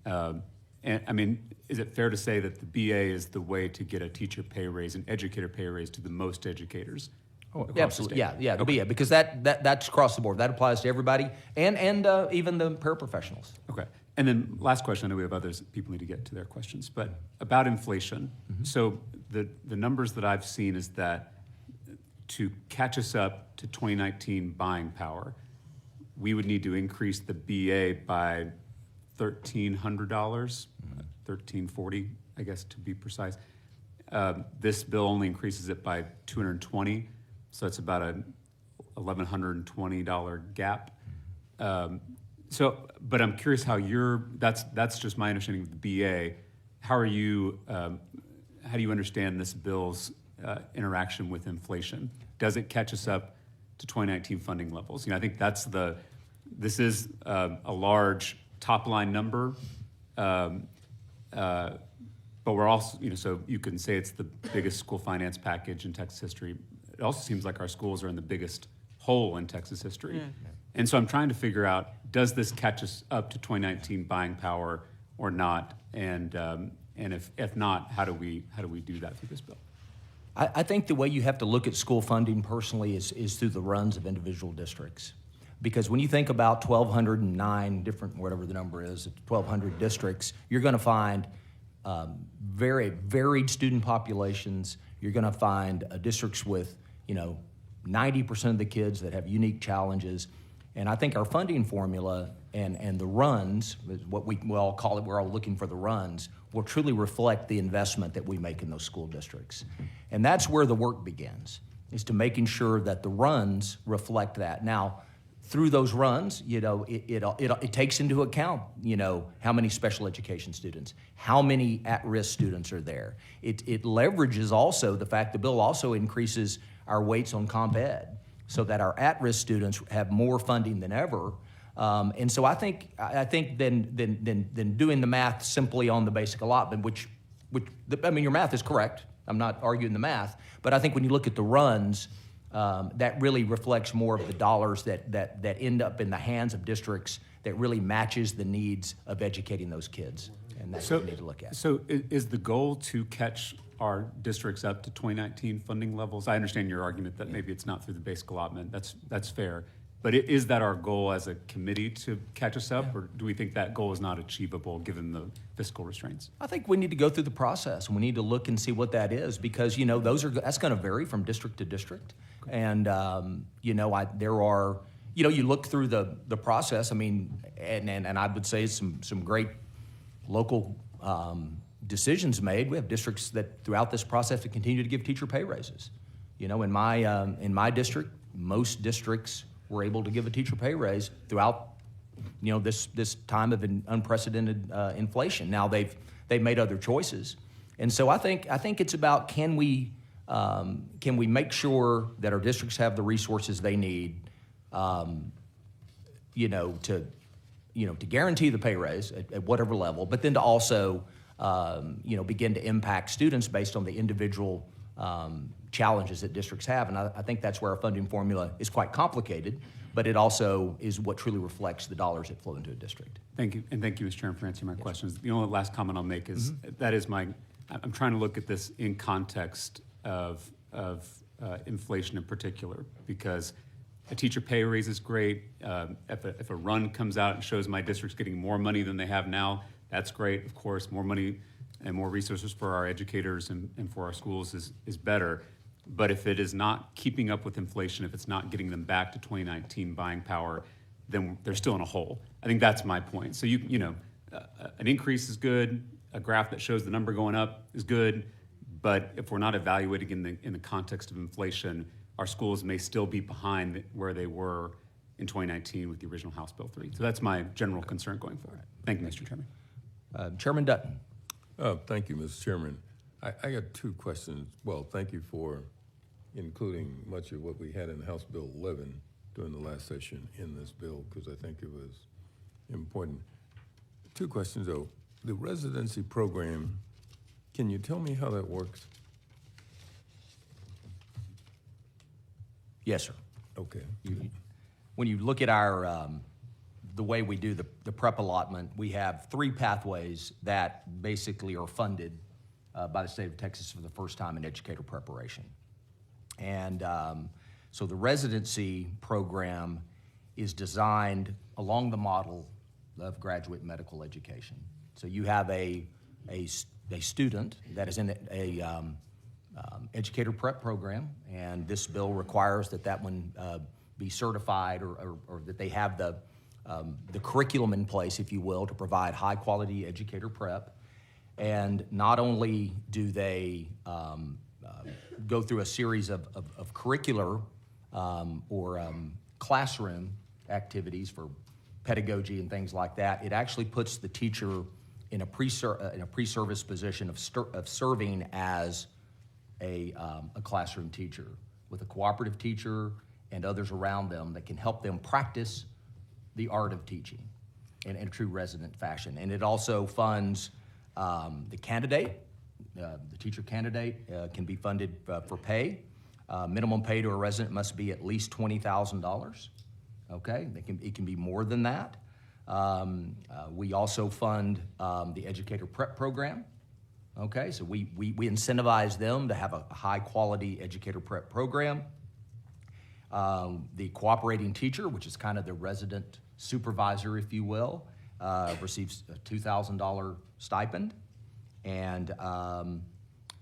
And I mean, is it fair to say that the BA is the way to get a teacher pay raise, an educator pay raise to the most educators? Oh, absolutely, yeah, the BA, because that's across the board. That applies to everybody, and even the paraprofessionals. Okay, and then last question. I know we have others. People need to get to their questions, but about inflation. Mm-hmm. So the numbers that I've seen is that to catch us up to 2019 buying power, we would need to increase the BA by $1,300, $1,340, I guess, to be precise. This bill only increases it by $220, so it's about a $1,120 gap. But I'm curious how that's just my understanding of the BA. How do you understand this bill's interaction with inflation? Does it catch us up to 2019 funding levels? I think this is a large top line number, but we're also, so you can say it's the biggest school finance package in Texas history. It also seems like our schools are in the biggest hole in Texas history. Yeah. And so I'm trying to figure out, does this catch us up to 2019 buying power or not? And if not, how do we do that through this bill? I think the way you have to look at school funding personally is through the runs of individual districts. Because when you think about 1,209 different, whatever the number is, 1,200 districts, you're going to find very varied student populations. You're going to find districts with, 90% of the kids that have unique challenges. And I think our funding formula and the runs, what we all call it, we're all looking for the runs, will truly reflect the investment that we make in those school districts. And that's where the work begins, is to making sure that the runs reflect that. Now, through those runs, it takes into account, how many special education students, how many at-risk students are there. It leverages also the fact the bill also increases our weights on comp ed so that our at-risk students have more funding than ever. And so I think than doing the math simply on the basic allotment, which your math is correct. I'm not arguing the math, but I think when you look at the runs, that really reflects more of the dollars that end up in the hands of districts that really matches the needs of educating those kids. And that's what we need to look at. So is the goal to catch our districts up to 2019 funding levels? I understand your argument that maybe it's not through the basic allotment. That's fair. But is that our goal as a committee to catch us up, or do we think that goal is not achievable given the fiscal restraints? I think we need to go through the process, and we need to look and see what that is, because that's going to vary from district to district. And there are, you look through the process. I mean, and I would say some great local decisions made. We have districts that throughout this process have continued to give teacher pay raises. In my district, most districts were able to give a teacher pay raise throughout, this time of an unprecedented inflation. Now they've made other choices, and so I think it's about can we make sure that our districts have the resources they need, to guarantee the pay raise at whatever level, but then to also begin to impact students based on the individual challenges that districts have. And I think that's where our funding formula is quite complicated, but it also is what truly reflects the dollars that flow into a district. Thank you, and thank you, Mr. Chairman, for answering my questions. The only last comment I'll make is I'm trying to look at this in context of inflation in particular, because a teacher pay raise is great. If a run comes out and shows my district's getting more money than they have now, that's great. Of course, more money and more resources for our educators and for our schools is better. But if it is not keeping up with inflation, if it's not getting them back to 2019 buying power, then they're still in a hole. I think that's my point. So an increase is good. A graph that shows the number going up is good. But if we're not evaluating in the context of inflation, our schools may still be behind where they were in 2019 with the original House Bill 3. So that's my general concern going forward. Thank you, Mr. Chairman. Chairman Dutton. Thank you, Mr. Chairman. I got two questions. Well, thank you for including much of what we had in House Bill 11 during the last session in this bill, because I think it was important. Two questions, though. The residency program, can you tell me how that works? Yes, sir. Okay. When you look at our the way we do the prep allotment, we have 3 pathways that basically are funded by the state of Texas for the first time in educator preparation. And so the residency program is designed along the model of graduate medical education. So you have a student that is in a educator prep program, and this bill requires that one be certified or that they have the curriculum in place, if you will, to provide high-quality educator prep. And not only do they go through a series of curricular or classroom activities for pedagogy and things like that, it actually puts the teacher in a pre-service position of serving as a classroom teacher with a cooperative teacher and others around them that can help them practice the art of teaching in a true resident fashion. And it also funds the candidate. The teacher candidate can be funded for pay. Minimum pay to a resident must be at least $20,000. Okay, it can be more than that. We also fund the educator prep program. Okay, so we incentivize them to have a high-quality educator prep program. The cooperating teacher, which is kind of the resident supervisor, if you will, receives a $2,000 stipend. And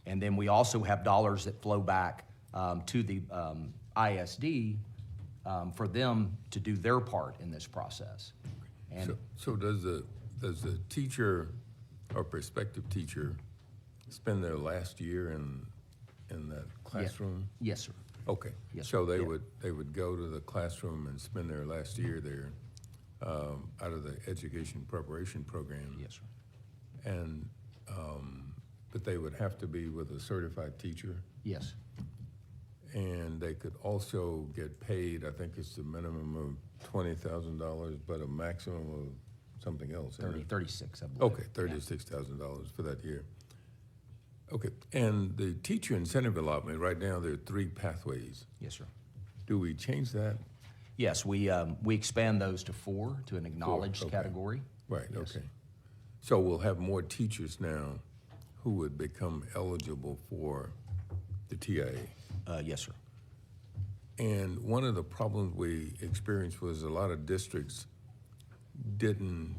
then we also have dollars that flow back to the ISD for them to do their part in this process. And So does the teacher or prospective teacher spend their last year in that classroom? yes, sir. Okay. Yes, So sir. they would go to the classroom and spend their last year there out of the education preparation program. Yes, sir. And but they would have to be with a certified teacher, Yes. and they could also get paid. I think it's the minimum of $20,000, but a maximum of something else. isn't it? 36, I believe. Okay, $36,000 for that year. Okay, and the teacher incentive allotment, right now there are 3 pathways. Yes, sir. Do we change that? Yes, we expand those to 4, to an acknowledged okay. category. Right, Yes. okay. So we'll have more teachers now who would become eligible for the TIA. Yes, sir. And one of the problems we experienced was a lot of districts didn't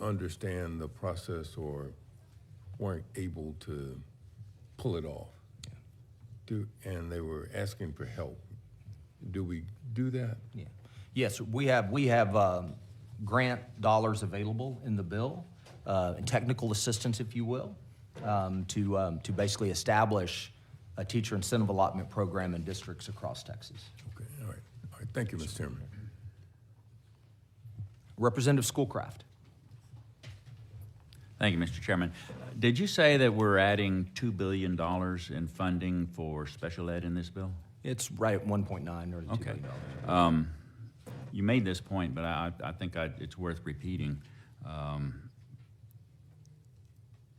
understand the process or weren't able to pull it off. And they were asking for help. Do we do that? Yeah. Yes, we have grant dollars available in the bill, and technical assistance, if you will, to basically establish a teacher incentive allotment program in districts across Texas. Okay, all right. All right, thank you, Mr. Chairman. Representative Schoolcraft. Thank you, Mr. Chairman. Did you say that we're adding $2 billion in funding for special ed in this bill? It's right at 1.9 or $2 Okay. billion. You made this point, but I think it's worth repeating.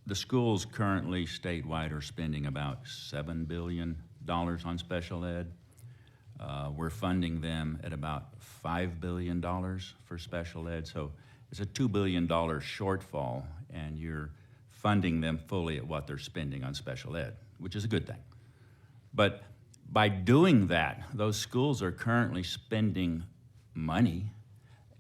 The schools currently statewide are spending about $7 billion on special ed. We're funding them at about $5 billion for special ed. So it's a $2 billion shortfall, and you're funding them fully at what they're spending on special ed, which is a good thing. But by doing that, those schools are currently spending money,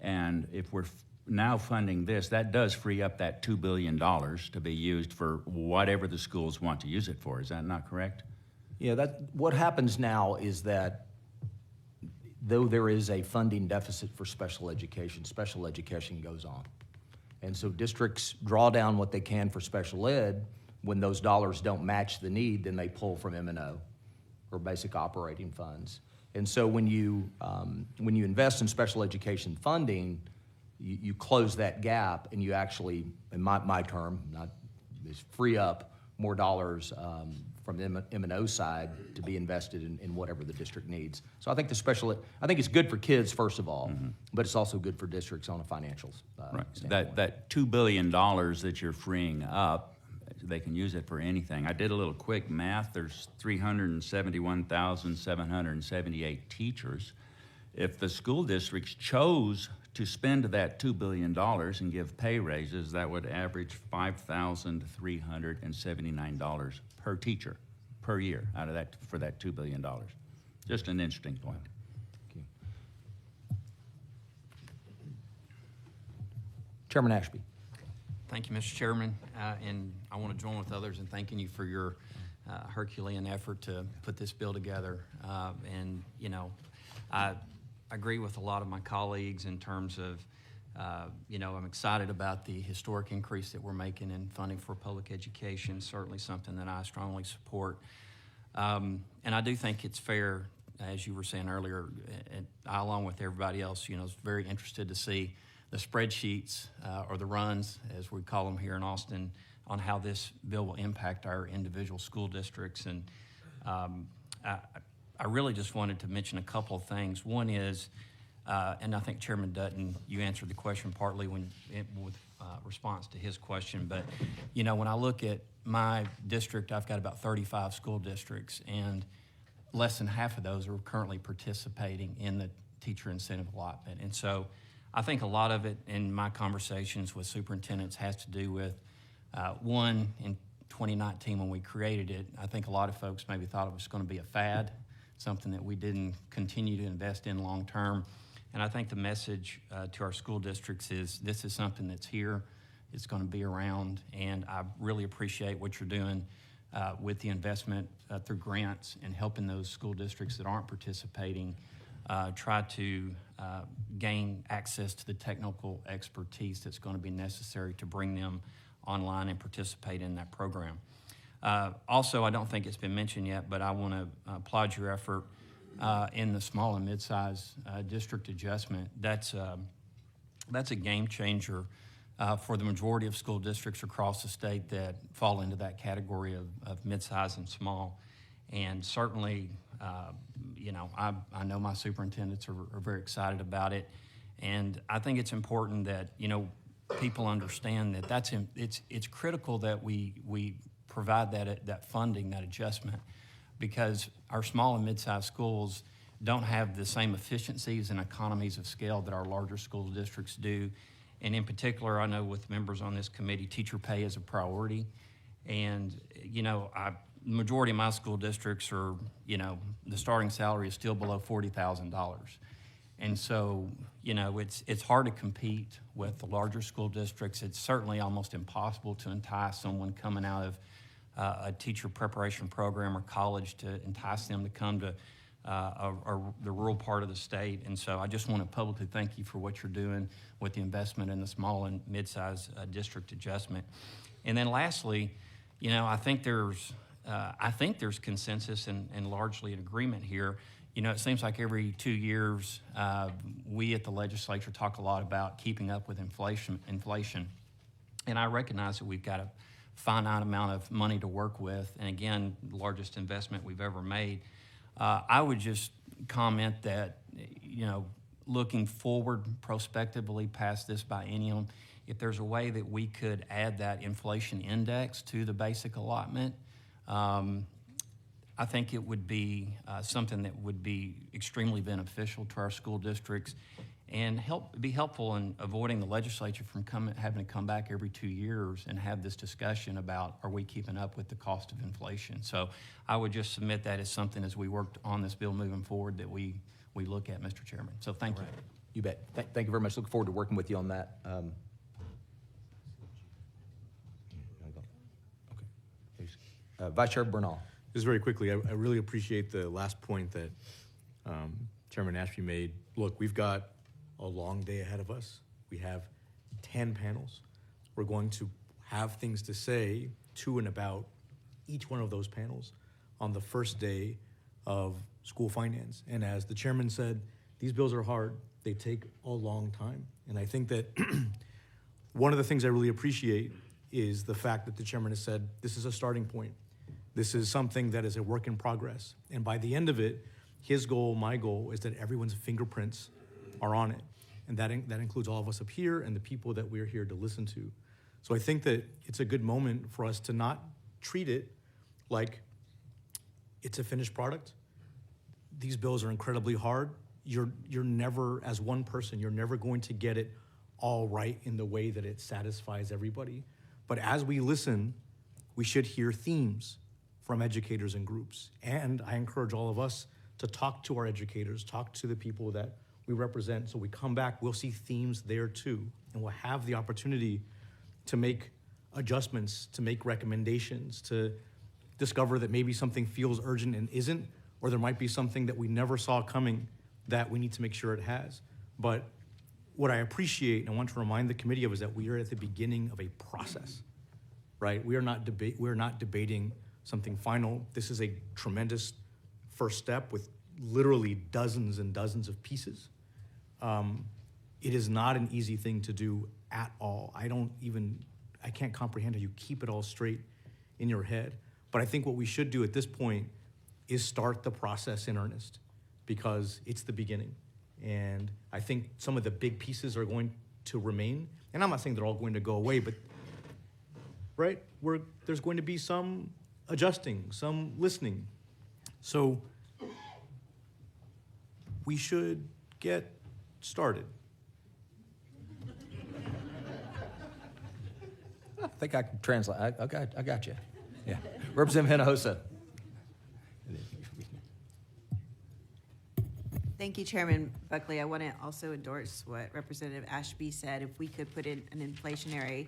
and if we're now funding this, that does free up that $2 billion to be used for whatever the schools want to use it for. Is that not correct? Yeah, what happens now is that though there is a funding deficit for special education goes on. And so districts draw down what they can for special ed. When those dollars don't match the need, then they pull from M&O or basic operating funds. And so when you invest in special education funding, you close that gap, and you actually, in my term, is free up more dollars from the M&O side to be invested in whatever the district needs. So I think I think it's good for kids, first of all, but it's also good for districts on a financial standpoint. That $2 billion that you're freeing up, they can use it for anything. I did a little quick math. There's 371,778 teachers. If the school districts chose to spend that $2 billion and give pay raises, that would average $5,379 per teacher per year out of that for that $2 billion. Just an interesting point. Thank you. Chairman Ashby. Thank you, Mr. Chairman, and I want to join with others in thanking you for your Herculean effort to put this bill together. And you know, I agree with a lot of my colleagues in terms of, I'm excited about the historic increase that we're making in funding for public education. Certainly something that I strongly support. And I do think it's fair as you were saying earlier, and I, along with everybody else, is very interested to see the spreadsheets or the runs, as we call them here in Austin, on how this bill will impact our individual school districts. And I really just wanted to mention a couple of things. One is, and I think Chairman Dutton, you answered the question partly with response to his question, but when I look at my district, I've got about 35 school districts, and less than half of those are currently participating in the teacher incentive allotment. And so I think a lot of it in my conversations with superintendents has to do with, one, in 2019 when we created it, I think a lot of folks maybe thought it was going to be a fad, something that we didn't continue to invest in long term. And I think the message to our school districts is this is something that's here, it's going to be around, and I really appreciate what you're doing with the investment through grants and helping those school districts that aren't participating try to gain access to the technical expertise that's going to be necessary to bring them online and participate in that program. Also, I don't think it's been mentioned yet, but I want to applaud your effort in the small and mid-size district adjustment. That's a game changer for the majority of school districts across the state that fall into that category of mid-size and small. And certainly, I know my superintendents are very excited about it. And I think it's important that, people understand that it's critical that we provide that funding, that adjustment, because our small and mid-sized schools don't have the same efficiencies and economies of scale that our larger school districts do. And in particular, I know with members on this committee, teacher pay is a priority. And, the majority of my school districts are, the starting salary is still below $40,000. And so, it's hard to compete with the larger school districts. It's certainly almost impossible to entice someone coming out of a teacher preparation program or college to entice them to come to the rural part of the state. And so I just want to publicly thank you for what you're doing with the investment in the small and mid-sized district adjustment. And then lastly, I think there's consensus and largely an agreement here. It seems like every 2 years, we at the legislature talk a lot about keeping up with inflation. And I recognize that we've got a finite amount of money to work with, and again, the largest investment we've ever made. I would just comment that, looking forward prospectively past this biennium, if there's a way that we could add that inflation index to the basic allotment, I think it would be something that would be extremely beneficial to our school districts and be helpful in avoiding the legislature from having to come back every 2 years and have this discussion about, are we keeping up with the cost of inflation? So I would just submit that as something, as we worked on this bill moving forward, that we look at, Mr. Chairman. So thank you. You bet. Thank you very much. Look forward to working with you on that. Vice Chair Bernal. Just very quickly, I really appreciate the last point that Chairman Ashby made. Look, we've got a long day ahead of us. We have 10 panels. We're going to have things to say to and about each one of those panels on the first day of school finance. And as the chairman said, these bills are hard. They take a long time. And I think that one of the things I really appreciate is the fact that the chairman has said, this is a starting point. This is something that is a work in progress. And by the end of it, his goal, my goal, is that everyone's fingerprints are on it. And that includes all of us up here and the people that we're here to listen to. So I think that it's a good moment for us to not treat it like it's a finished product. These bills are incredibly hard. You're never, as one person, you're never going to get it all right in the way that it satisfies everybody. But as we listen, we should hear themes from educators and groups. And I encourage all of us to talk to our educators, talk to the people that we represent. So we come back, we'll see themes there too. And we'll have the opportunity to make adjustments, to make recommendations, to discover that maybe something feels urgent and isn't, or there might be something that we never saw coming that we need to make sure it has. But what I appreciate and I want to remind the committee of is that we are at the beginning of a process, right? We're not debating something final. This is a tremendous first step with literally dozens and dozens of pieces. It is not an easy thing to do at all. I can't comprehend how you keep it all straight in your head. But I think what we should do at this point is start the process in earnest, because it's the beginning. And I think some of the big pieces are going to remain. And I'm not saying they're all going to go away, but right, there's going to be some adjusting, some listening. So we should get started. I think I can translate. I got you. Yeah. Representative Hinojosa. Thank you, Chairman Buckley. I want to also endorse what Representative Ashby said. If we could put in an inflationary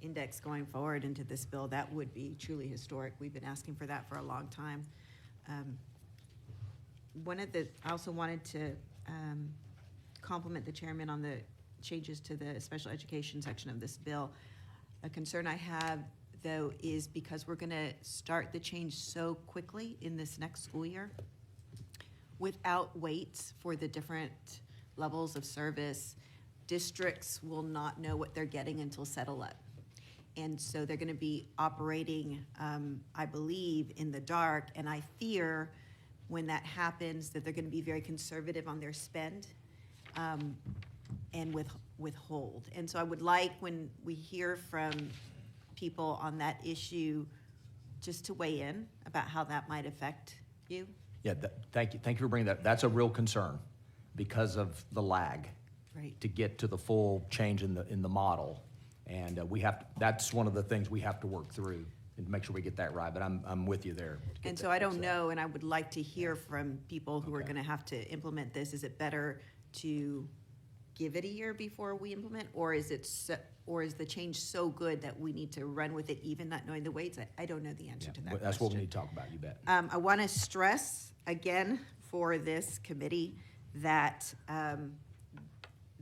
index going forward into this bill, that would be truly historic. We've been asking for that for a long time. I also wanted to compliment the chairman on the changes to the special education section of this bill. A concern I have, though, is because we're going to start the change so quickly in this next school year, without weights for the different levels of service, districts will not know what they're getting until settle up. And so they're going to be operating, I believe, in the dark. And I fear when that happens that they're going to be very conservative on their spend and withhold. And so I would like, when we hear from people on that issue, just to weigh in about how that might affect you. Yeah, thank you. Thank you for bringing that. That's a real concern because of the lag to get to the full change in the model. And that's one of the things we have to work through and make sure we get that right. But I'm with you there. And so I don't know, and I would like to hear from people who are going to have to implement this. Is it better to give it a year before we implement, or is the change so good that we need to run with it, even not knowing the weights? I don't know the answer to that question. That's what we need to talk about. You bet. I want to stress again for this committee that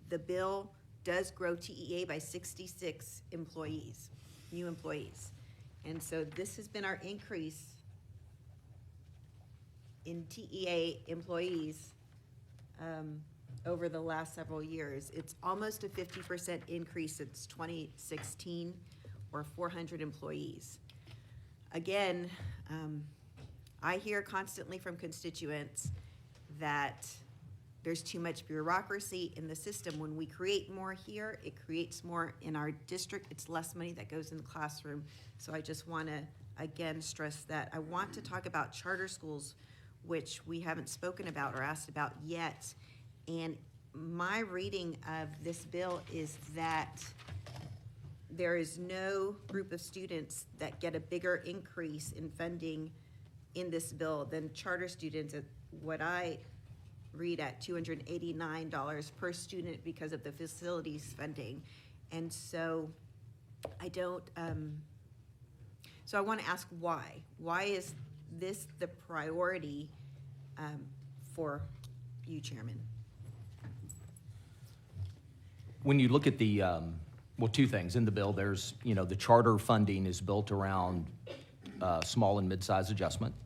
the bill does grow TEA by 66 employees, new employees. And so this has been our increase in TEA employees over the last several years. It's almost a 50% increase since 2016, or 400 employees. Again, I hear constantly from constituents that there's too much bureaucracy in the system. When we create more here, it creates more in our district. It's less money that goes in the classroom. So I just want to, again, stress that. I want to talk about charter schools, which we haven't spoken about or asked about yet. And my reading of this bill is that there is no group of students that get a bigger increase in funding in this bill than charter students at what I read at $289 per student because of the facilities funding. And so I don't, so I want to ask why. Why is this the priority for you, Chairman? When you look at the, well, two things. In the bill, there's, the charter funding is built around small and mid-size adjustment.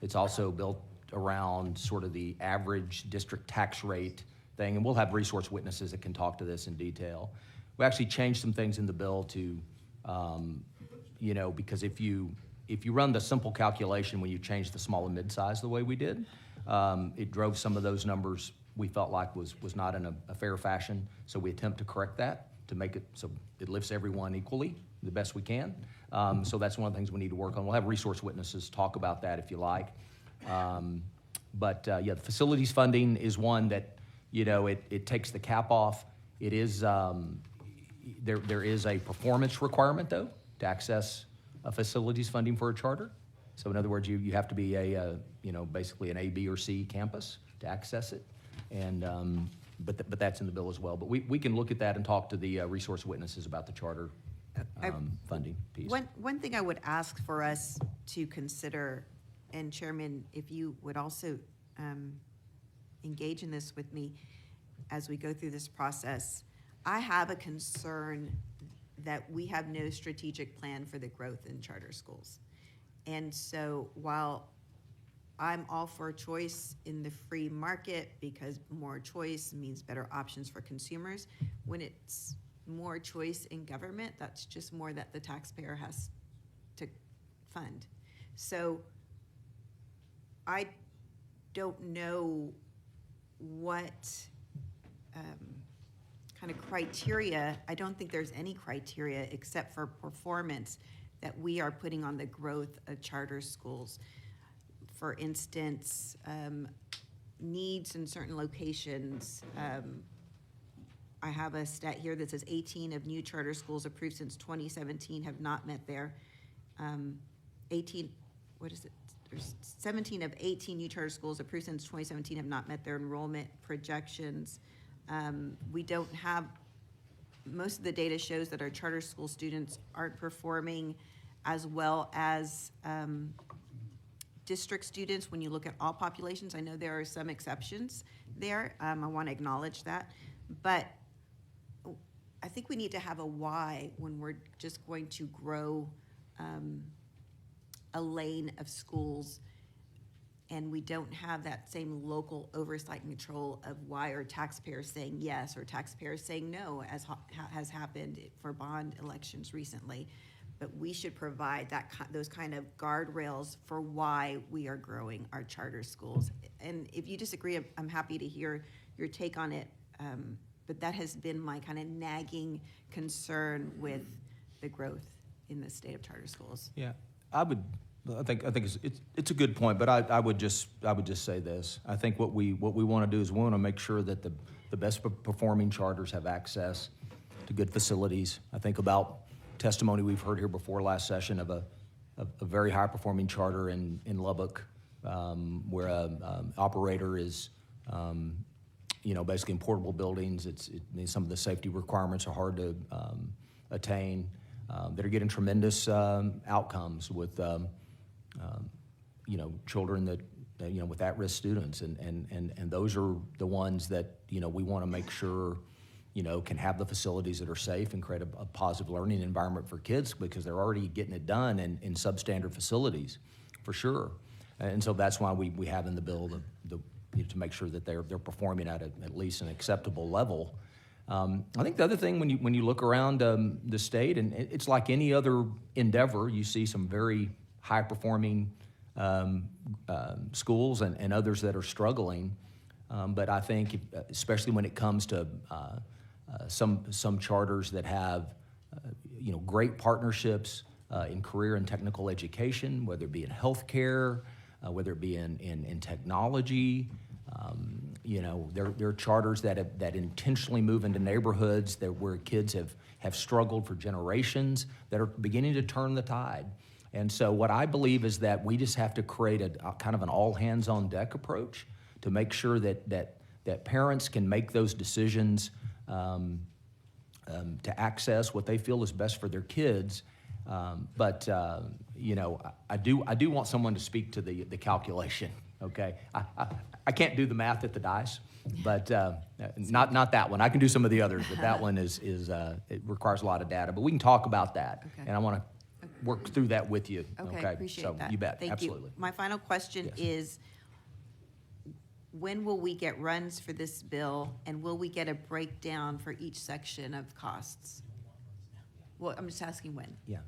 It's also built around sort of the average district tax rate thing, and we'll have resource witnesses that can talk to this in detail. We actually changed some things in the bill to, because if you run the simple calculation when you change the small and mid-size the way we did, it drove some of those numbers we felt like was not in a fair fashion. So we attempt to correct that to make it so it lifts everyone equally the best we can. So that's one of the things we need to work on. We'll have resource witnesses talk about that if you like. The facilities funding is one that, it takes the cap off. It is, there is a performance requirement, though, to access a facilities funding for a charter. So in other words, you have to be basically an A, B, or C campus to access it. And, but that's in the bill as well. But we can look at that and talk to the resource witnesses about the charter funding piece. One thing I would ask for us to consider, and Chairman, if you would also engage in this with me as we go through this process, I have a concern that we have no strategic plan for the growth in charter schools. And so while I'm all for choice in the free market because more choice means better options for consumers. When it's more choice in government, that's just more that the taxpayer has to fund. So I don't know what kind of criteria, I don't think there's any criteria except for performance that we are putting on the growth of charter schools. For instance, needs in certain locations. I have a stat here that says 18 of new charter schools approved since 2017 have not met their 17 of 18 new charter schools approved since 2017 have not met their enrollment projections. We don't have, most of the data shows that our charter school students aren't performing as well as district students when you look at all populations. I know there are some exceptions there. I want to acknowledge that. But I think we need to have a why when we're just going to grow a lane of schools and we don't have that same local oversight and control of why are taxpayers saying yes or taxpayers saying no, as has happened for bond elections recently. But we should provide those kind of guardrails for why we are growing our charter schools. And if you disagree, I'm happy to hear your take on it. But that has been my kind of nagging concern with the growth in the state of charter schools. Yeah, I think it's a good point, but I would just say this. I think what we want to do is we want to make sure that the best performing charters have access to good facilities. I think about testimony we've heard here before last session of a very high performing charter in Lubbock, where an operator is basically in portable buildings. Some of the safety requirements are hard to attain. That are getting tremendous outcomes with children that with at-risk students, and those are the ones that we want to make sure can have the facilities that are safe and create a positive learning environment for kids, because they're already getting it done in substandard facilities, for sure. And so that's why we have in the bill to make sure that they're performing at least an acceptable level. I think the other thing, when you look around the state, and it's like any other endeavor, you see some very high-performing schools and others that are struggling. But I think, especially when it comes to some charters that have, great partnerships in career and technical education, whether it be in healthcare, whether it be in technology. There are charters that intentionally move into neighborhoods where kids have struggled for generations, that are beginning to turn the tide. And so what I believe is that we just have to create a kind of an all-hands-on-deck approach to make sure that parents can make those decisions to access what they feel is best for their kids. But I do want someone to speak to the calculation. Okay, I can't do the math at the dice, but not that one. I can do some of the others, but that one is it requires a lot of data. But we can talk about that, Okay. and I want to work through that with you. Okay, appreciate so that. You bet, Thank absolutely. you. My final question Yes. is, when will we get runs for this bill, and will we get a breakdown for each section of costs? Well, I'm just asking when. Yeah.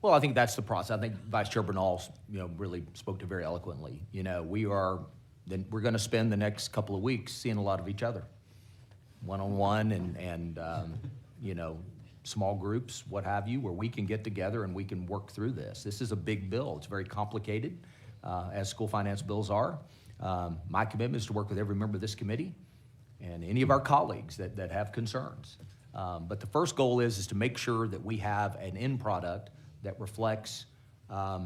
Well, I think that's the process. I think Vice Chair Bernal, really spoke to very eloquently. We're going to spend the next couple of weeks seeing a lot of each other, one-on-one and small groups, what have you, where we can get together and we can work through this. This is a big bill. It's very complicated, as school finance bills are. My commitment is to work with every member of this committee and any of our colleagues that have concerns. But the first goal is to make sure that we have an end product that reflects, I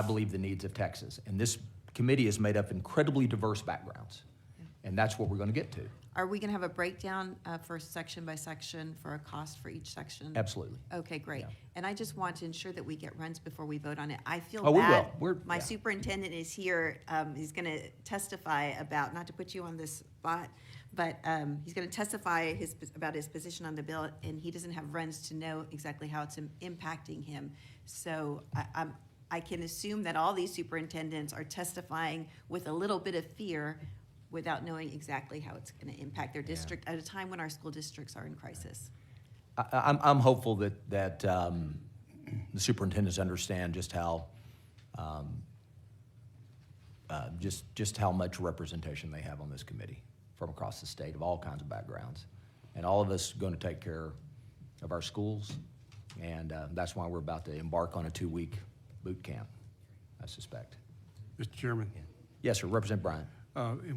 believe, the needs of Texas. And this committee is made up of incredibly diverse backgrounds, and that's what we're going to get to. Are we going to have a breakdown for section by section for a cost for each section? Absolutely. Okay, great. Yeah. And I just want to ensure that we get runs before we vote on it. I feel Oh, we bad. will. My Yeah. superintendent is here. He's going to testify about, not to put you on this spot, but he's going to testify about his position on the bill, and he doesn't have runs to know exactly how it's impacting him. So I can assume that all these superintendents are testifying with a little bit of fear without knowing exactly how it's going to impact their district at a time when our school districts are in crisis. I'm hopeful that the superintendents understand just how just how much representation they have on this committee from across the state of all kinds of backgrounds, and all of us are going to take care of our schools, and that's why we're about to embark on a 2-week boot camp, I suspect. Mr. Chairman? Yes, sir. Representative Bryant.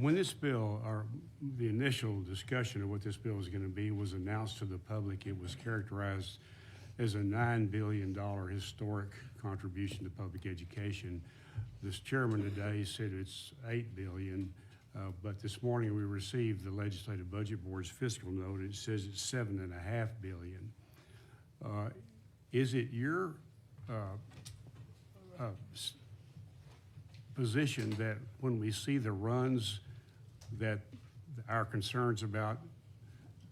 When this bill, or the initial discussion of what this bill was going to be was announced to the public, it was characterized as a $9 billion historic contribution to public education. This chairman today said it's $8 billion, but this morning we received the Legislative Budget Board's fiscal note. It says it's $7.5 billion. Is it your position that when we see the runs, that our concerns about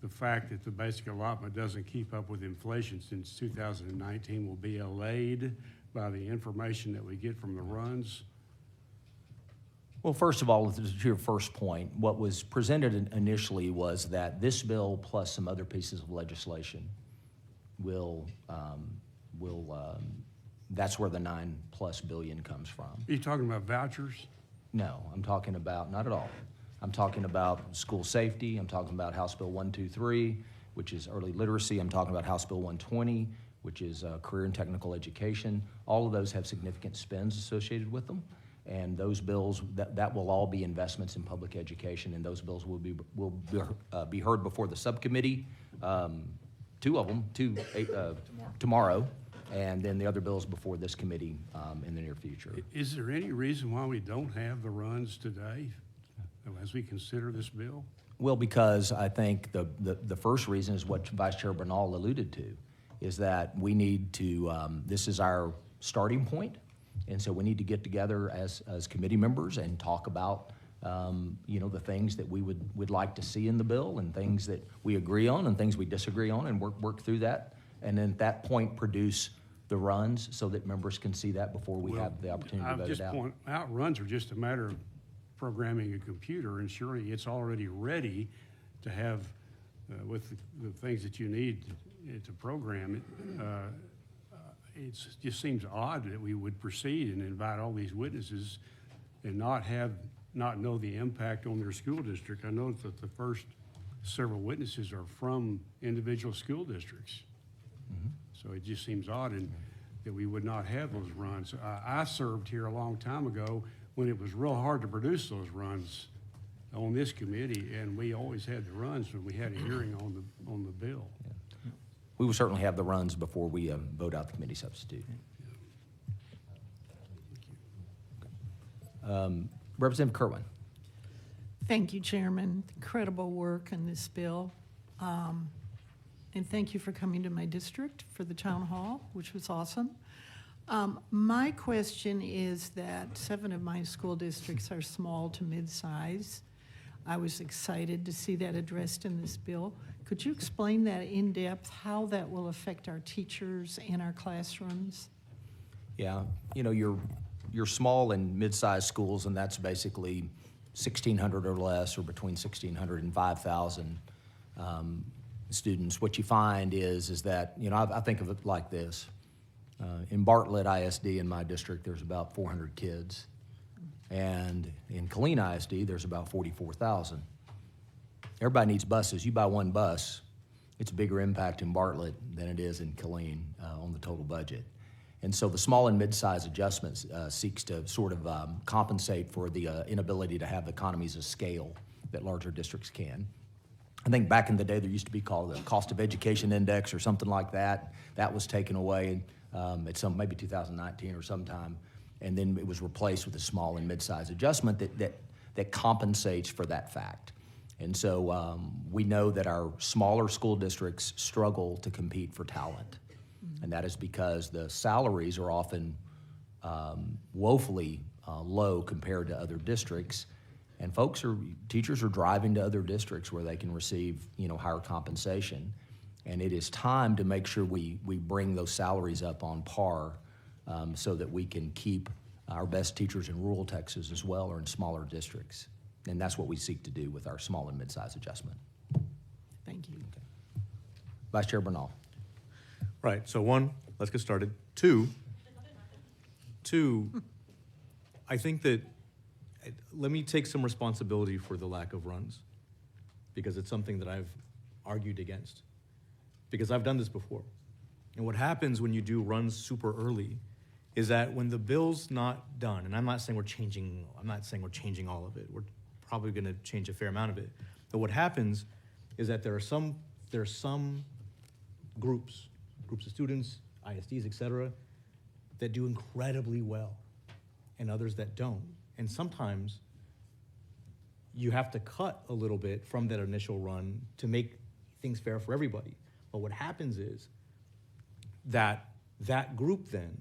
the fact that the basic allotment doesn't keep up with inflation since 2019 will be allayed by the information that we get from the runs? Well, first of all, to your first point, what was presented initially was that this bill plus some other pieces of legislation will that's where the $9+ billion comes from. Are you talking about vouchers? No, I'm talking about, not at all. I'm talking about school safety. I'm talking about House Bill 123, which is early literacy. I'm talking about House Bill 120, which is career and technical education. All of those have significant spends associated with them. And those bills, that will all be investments in public education, and those bills will be heard before the subcommittee, 2 of them, tomorrow, and then the other bills before this committee in the near future. Is there any reason why we don't have the runs today as we consider this bill? Well, because I think the first reason is what Vice Chair Bernal alluded to, is that we need to, this is our starting point, and so we need to get together as committee members and talk about the things that we would like to see in the bill, and things that we agree on and things we disagree on, and work through that, and then at that point produce the runs so that members can see that before we have the opportunity to vote it out. Runs are just a matter of programming a computer, and surely it's already ready to have with the things that you need to program it. It just seems odd that we would proceed and invite all these witnesses and not know the impact on their school district. I know that the first several witnesses are from individual school districts. Mm-hmm. So it just seems odd that we would not have those runs. I served here a long time ago when it was real hard to produce those runs on this committee, and we always had the runs when we had a hearing on the bill. Yeah. We will certainly have the runs before we vote out the committee substitute. Representative Kerwin. Thank you, Chairman. Incredible work on this bill. And thank you for coming to my district for the town hall, which was awesome. My question is that 7 of my school districts are small to mid-size. I was excited to see that addressed in this bill. Could you explain that in depth, how that will affect our teachers and our classrooms? Yeah, your small and mid-sized schools, and that's basically 1,600 or less, or between 1,600 and 5,000 students. What you find is that, I think of it like this. In Bartlett ISD in my district, there's about 400 kids. And in Killeen ISD, there's about 44,000. Everybody needs buses. You buy one bus, it's a bigger impact in Bartlett than it is in Killeen on the total budget. And so the small and mid-size adjustments seeks to sort of compensate for the inability to have economies of scale that larger districts can. I think back in the day, there used to be called the cost of education index or something like that. That was taken away at maybe 2019 or sometime, and then it was replaced with a small and mid-size adjustment that compensates for that fact. And so we know that our smaller school districts struggle to compete for talent, and that is because the salaries are often woefully low compared to other districts. And teachers are driving to other districts where they can receive, higher compensation. And it is time to make sure we bring those salaries up on par so that we can keep our best teachers in rural Texas as well, or in smaller districts. And that's what we seek to do with our small and mid-size adjustment. Thank you. Vice Chair Bernal. Right, so one, let's get started. Two, I think that, let me take some responsibility for the lack of runs, because it's something that I've argued against, because I've done this before. And what happens when you do runs super early is that when the bill's not done, and I'm not saying we're changing all of it. We're probably gonna change a fair amount of it. But what happens is that there are some groups of students, ISDs, et cetera, that do incredibly well, and others that don't. And sometimes you have to cut a little bit from that initial run to make things fair for everybody. But what happens is that that group then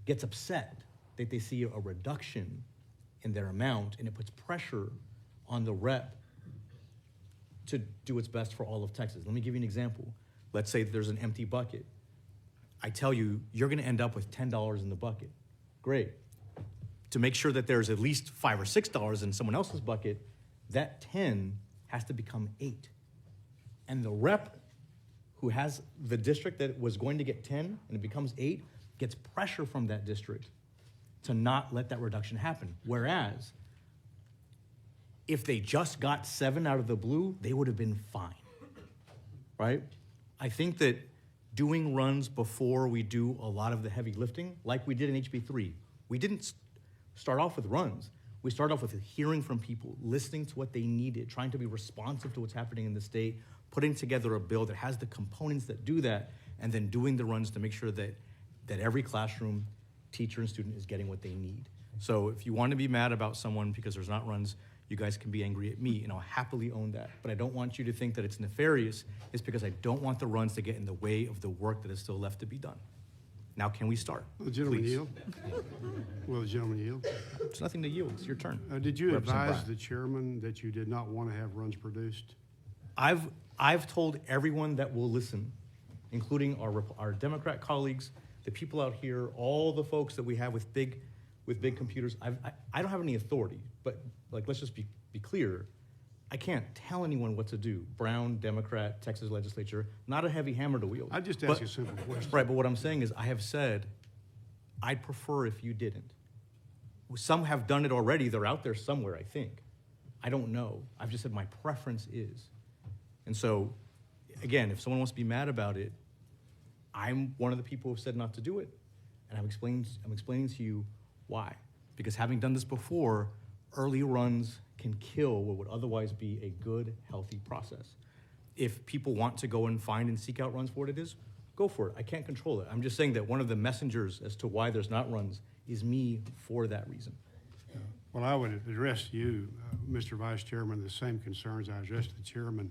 gets upset that they see a reduction in their amount, and it puts pressure on the rep to do its best for all of Texas. Let me give you an example. Let's say there's an empty bucket. I tell you, you're gonna end up with $10 in the bucket. Great. To make sure that there's at least $5 or $6 in someone else's bucket, that 10 has to become 8. And the rep who has the district that was going to get 10 and it becomes 8 gets pressure from that district to not let that reduction happen. Whereas, if they just got 7 out of the blue, they would have been fine, right? I think that doing runs before we do a lot of the heavy lifting, like we did in HB3, we didn't start off with runs. We started off with hearing from people, listening to what they needed, trying to be responsive to what's happening in the state, putting together a bill that has the components that do that, and then doing the runs to make sure that every classroom, teacher, and student is getting what they need. So if you want to be mad about someone because there's not runs, you guys can be angry at me, and I'll happily own that. But I don't want you to think that it's nefarious. It's because I don't want the runs to get in the way of the work that is still left to be done. Now, can we start? Will the gentleman Please. yield? Will the gentleman yield? There's nothing to yield. It's your turn. Did you Representative advise Bryant. the chairman that you did not want to have runs produced? I've told everyone that will listen, including our Democrat colleagues, the people out here, all the folks that we have with big computers. I don't have any authority, but like, let's just be clear. I can't tell anyone what to do. Brown, Democrat, Texas legislature, not a heavy hammer to wield. I just asked you a simple question. Right, but what I'm saying is I have said, I'd prefer if you didn't. Some have done it already. They're out there somewhere, I think. I don't know. I've just said my preference is. And so, again, if someone wants to be mad about it, I'm one of the people who have said not to do it. And I'm explaining to you why. Because having done this before, early runs can kill what would otherwise be a good, healthy process. If people want to go and find and seek out runs for what it is, go for it. I can't control it. I'm just saying that one of the messengers as to why there's not runs is me for that reason. Well, I would address you, Mr. Vice Chairman, the same concerns I addressed the chairman.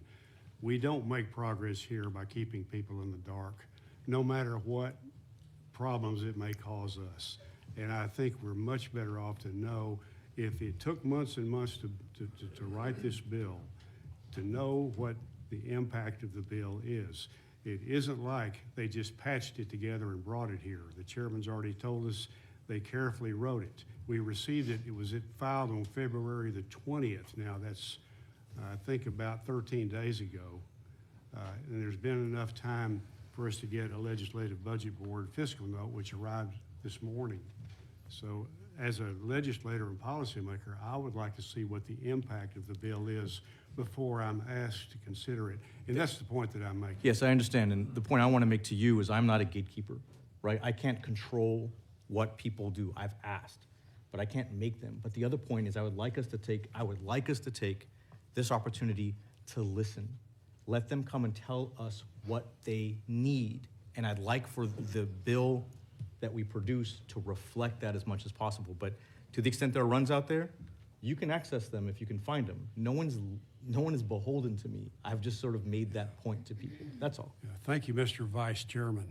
We don't make progress here by keeping people in the dark, no matter what problems it may cause us. And I think we're much better off to know, if it took months and months to write this bill, to know what the impact of the bill is. It isn't like they just patched it together and brought it here. The chairman's already told us they carefully wrote it. We received it, it was filed on February the 20th. Now that's, I think, about 13 days ago. And there's been enough time for us to get a legislative budget board fiscal note, which arrived this morning. So as a legislator and policymaker, I would like to see what the impact of the bill is before I'm asked to consider it. And that's the point that I'm making. Yes, I understand. And the point I want to make to you is I'm not a gatekeeper, right? I can't control what people do. I've asked, but I can't make them. But the other point is I would like us to take this opportunity to listen. Let them come and tell us what they need. And I'd like for the bill that we produce to reflect that as much as possible. But to the extent there are runs out there, you can access them if you can find them. No one is beholden to me. I've just sort of made that point to people. That's all. Thank you, Mr. Vice Chairman.